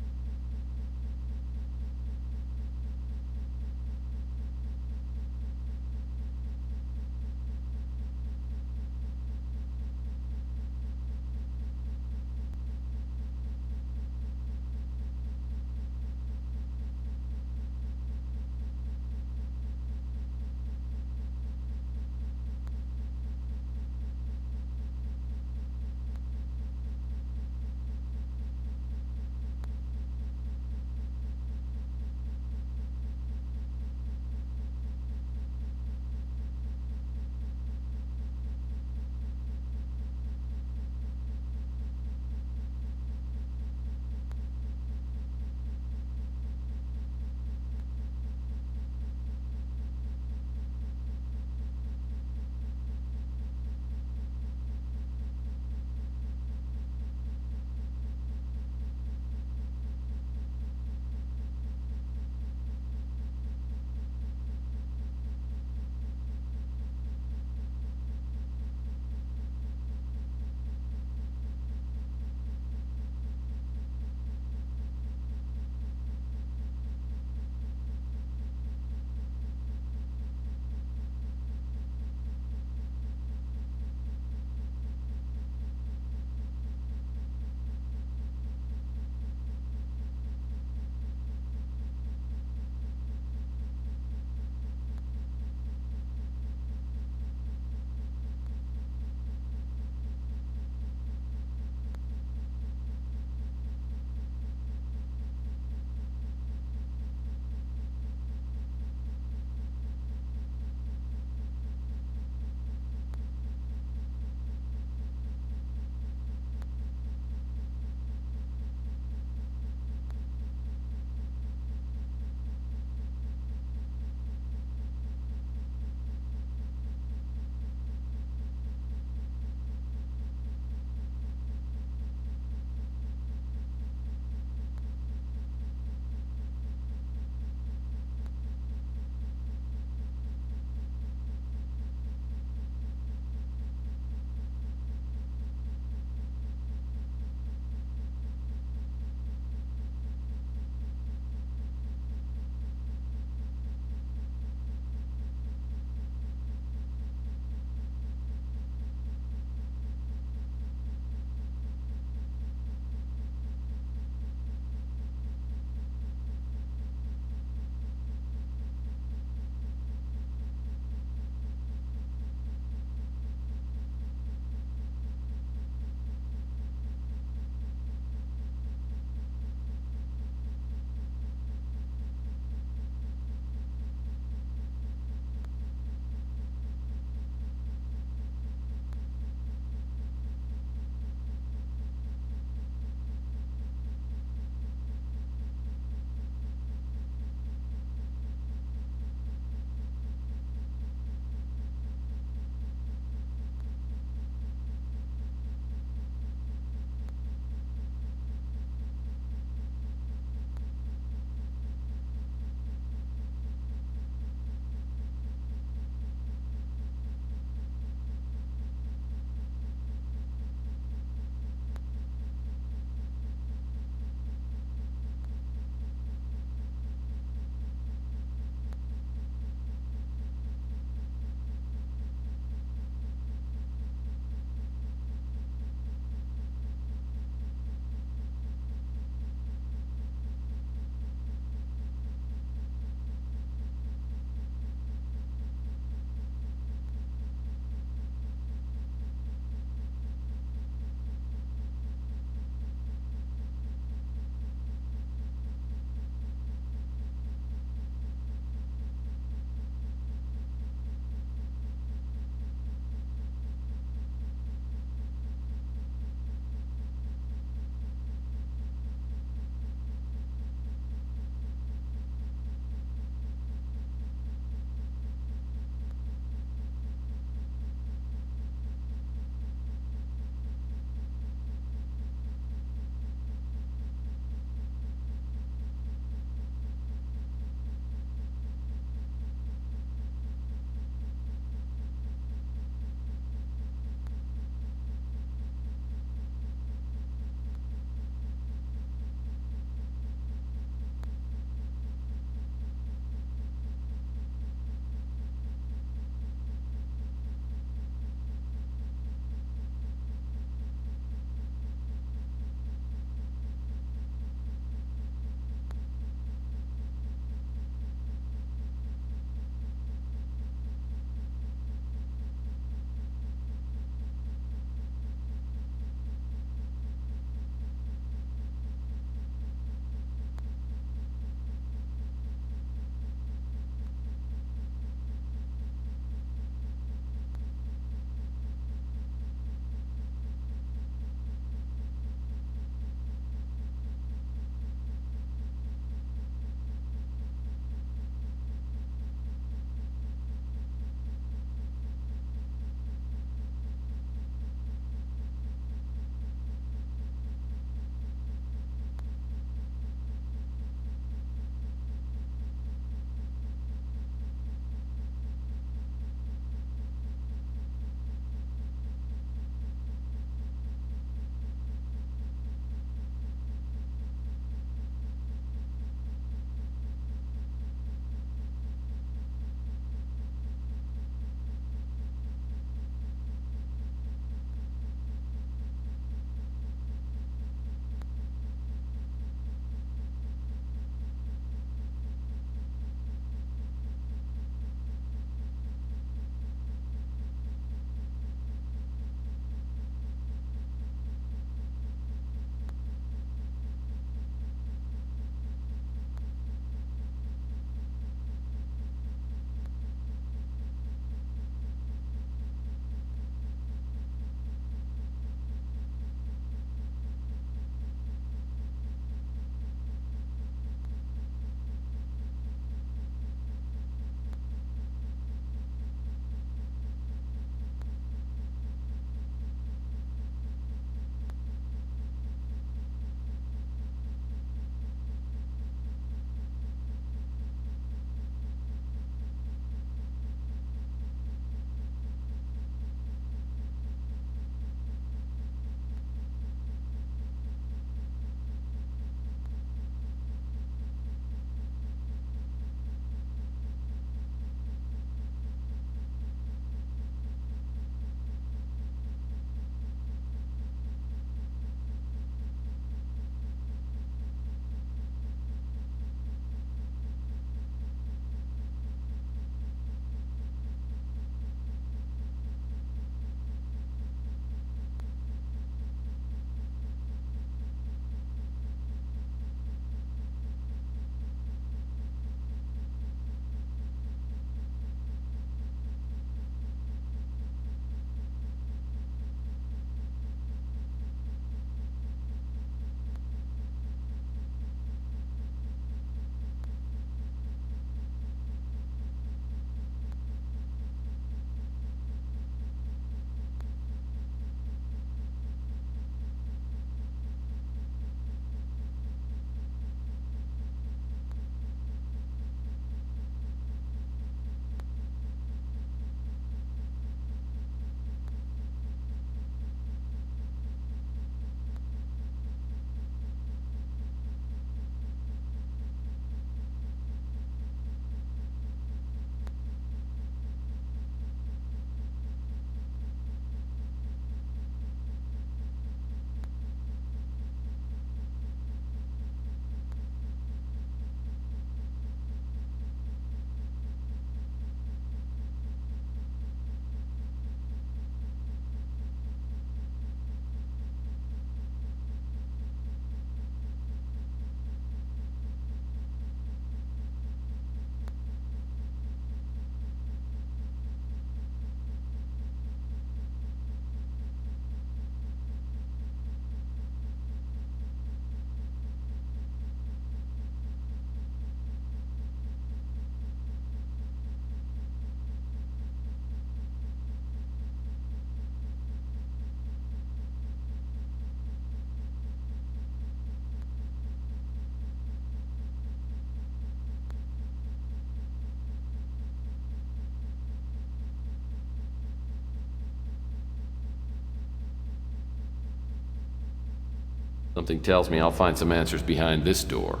Something tells me I'll find some answers behind this door.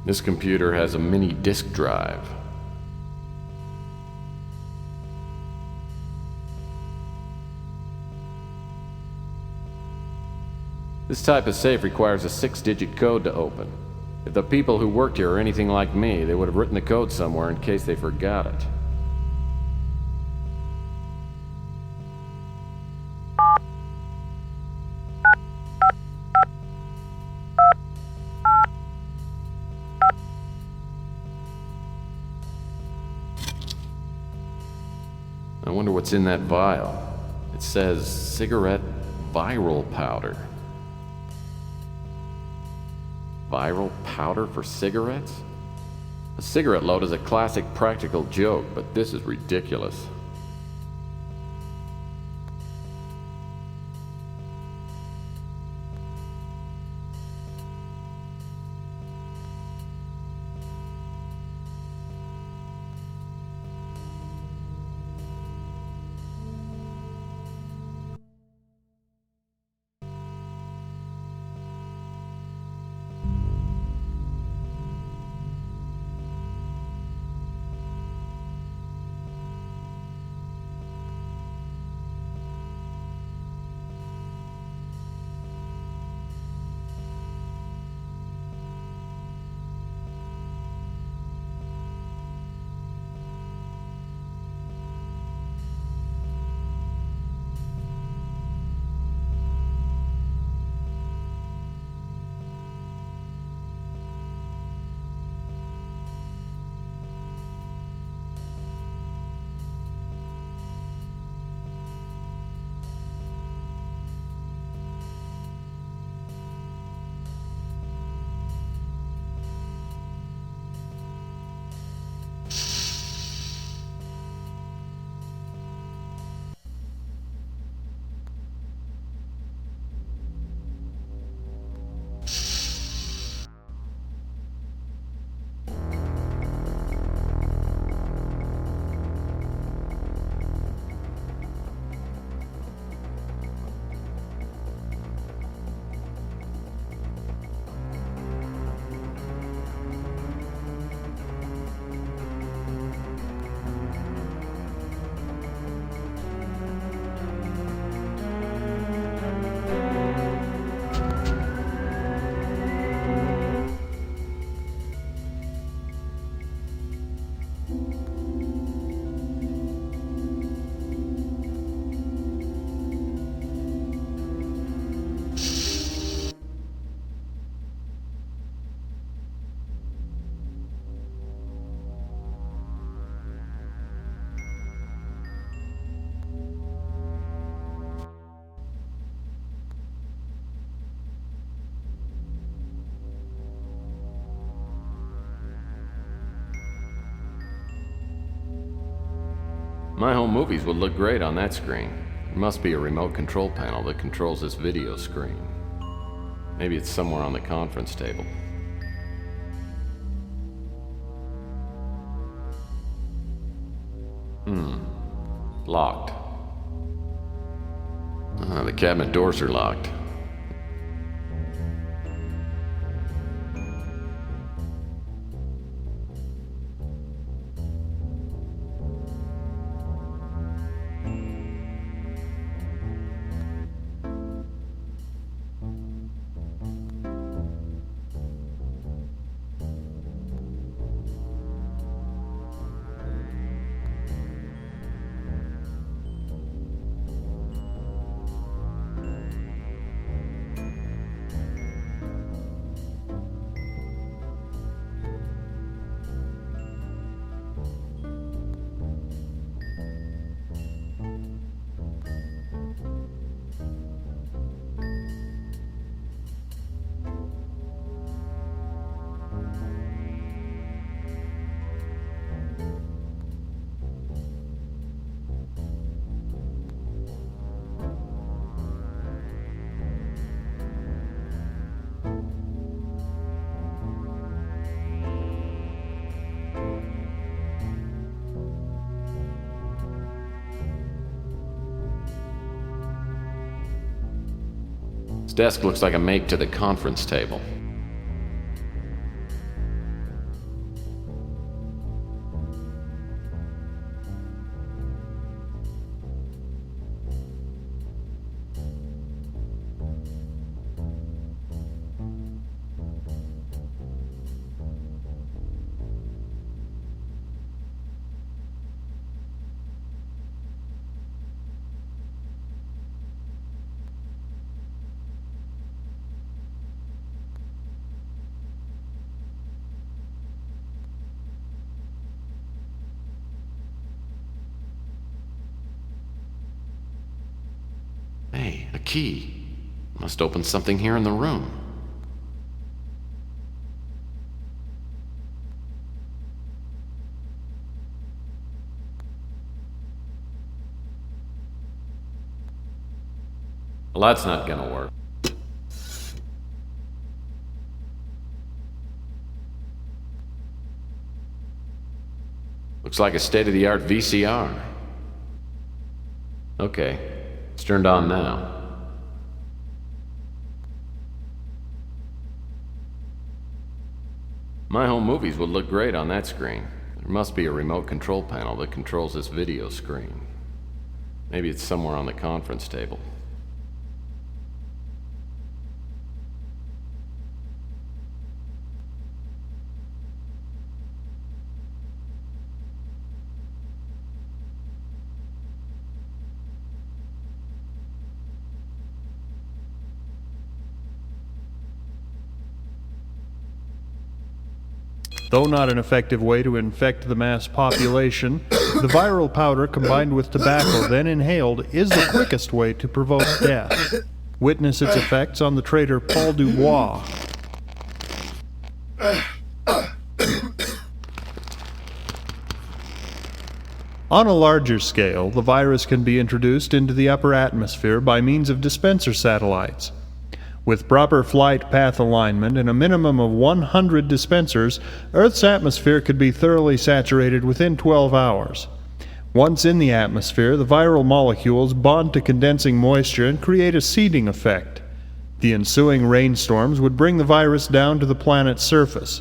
This computer has a mini disk drive. This type of safe requires a 6-digit code to open. If the people who worked here are anything like me, they would have written the code somewhere in case they forgot it. I wonder what's in that vial. It says cigarette viral powder. Viral powder for cigarettes? A cigarette load is a classic practical joke, but this is ridiculous. My home movies would look great on that screen. There must be a remote control panel that controls this video screen. Maybe it's somewhere on the conference table. Locked. The cabinet doors are locked. desk looks like a make to the conference table. Hey, a key. Must open something here in the room. Well, that's not gonna work. Looks like a state-of-the-art VCR. Okay, it's turned on now. My home movies would look great on that screen. There must be a remote control panel that controls this video screen. Maybe it's somewhere on the conference table. Though not an effective way to infect the mass population, the viral powder combined with tobacco then inhaled is the quickest way to provoke death. Witness its effects on the traitor Paul Dubois. On a larger scale, the virus can be introduced into the upper atmosphere by means of dispenser satellites. With proper flight path alignment and a minimum of 100 dispensers, Earth's atmosphere could be thoroughly saturated within 12 hours. Once in the atmosphere, the viral molecules bond to condensing moisture and create a seeding effect. The ensuing rainstorms would bring the virus down to the planet's surface.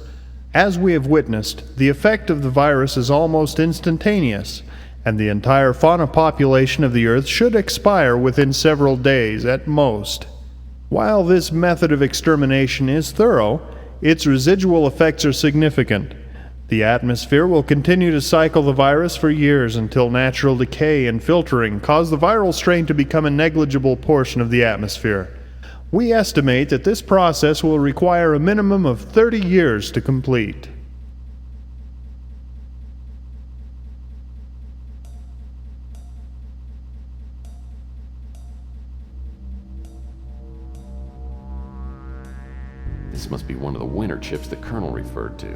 As we have witnessed, the effect of the virus is almost instantaneous, and the entire fauna population of the Earth should expire within several days at most. While this method of extermination is thorough, its residual effects are significant. The atmosphere will continue to cycle the virus for years until natural decay and filtering cause the viral strain to become a negligible portion of the atmosphere. We estimate that this process will require a minimum of 30 years to complete. This must be one of the winter chips the Colonel referred to.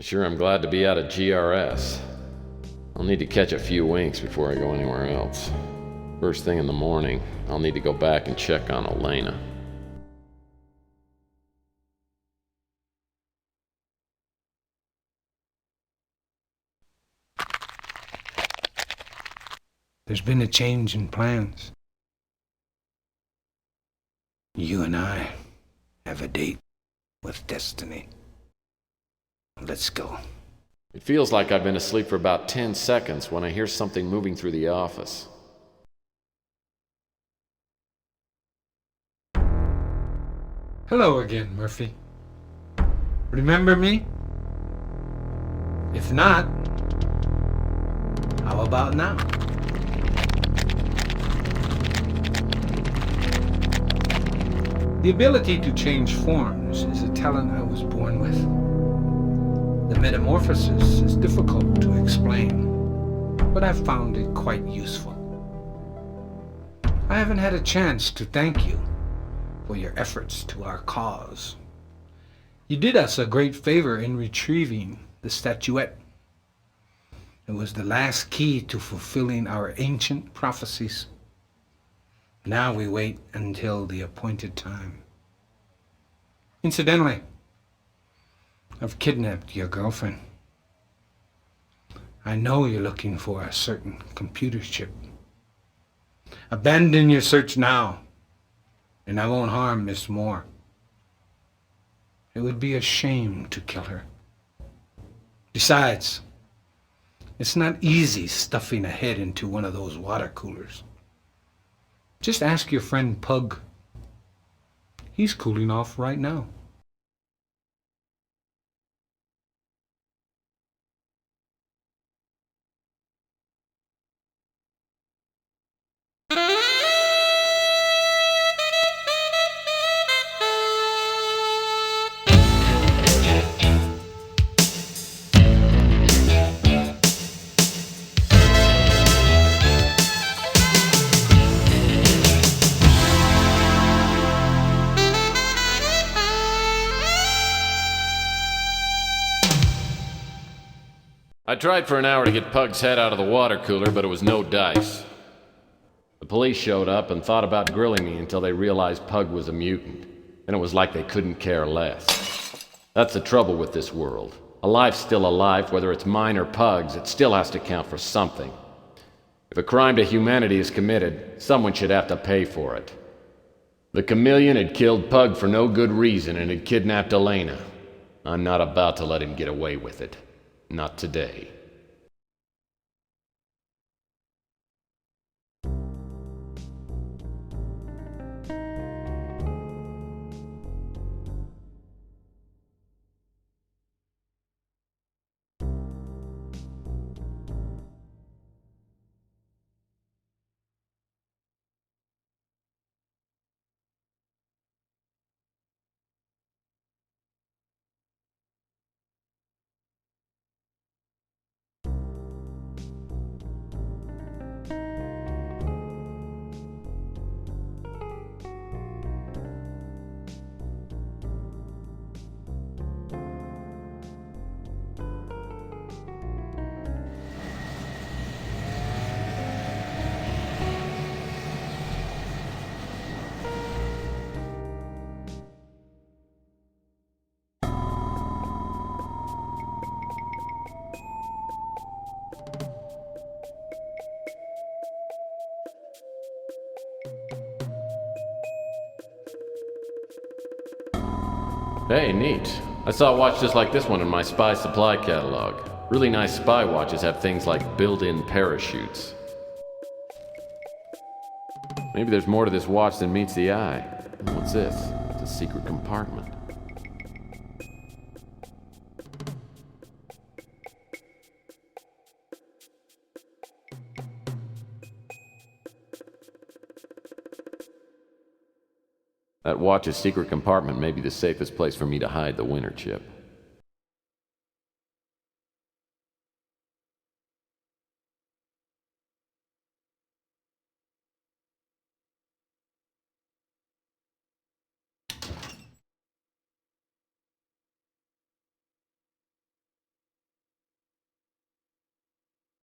Sure, I'm glad to be out of GRS. I'll need to catch a few winks before I go anywhere else. First thing in the morning, I'll need to go back and check on Elena. There's been a change in plans. You and I have a date with destiny. Let's go. It feels like I've been asleep for about 10 seconds when I hear something moving through the office. Hello again, Murphy. Remember me? If not, how about now? The ability to change forms is a talent I was born with. The metamorphosis is difficult to explain, but I've found it quite useful. I haven't had a chance to thank you for your efforts to our cause. You did us a great favor in retrieving the statuette. It was the last key to fulfilling our ancient prophecies. Now we wait until the appointed time. Incidentally, I've kidnapped your girlfriend. I know you're looking for a certain computer chip. Abandon your search now, and I won't harm Miss Moore. It would be a shame to kill her. Besides, it's not easy stuffing a head into one of those water coolers. Just ask your friend Pug. He's cooling off right now. I tried for an hour to get Pug's head out of the water cooler, but it was no dice. The police showed up and thought about grilling me until they realized Pug was a mutant. And it was like they couldn't care less. That's the trouble with this world. A life's still a life, whether it's mine or Pug's, it still has to count for something. If a crime to humanity is committed, someone should have to pay for it. The chameleon had killed Pug for no good reason and had kidnapped Elena. I'm not about to let him get away with it. Not today. Hey, neat. I saw a watch just like this one in my spy supply catalog. Really nice spy watches have things like built-in parachutes. Maybe there's more to this watch than meets the eye. What's this? It's a secret compartment. That watch's secret compartment may be the safest place for me to hide the winter chip.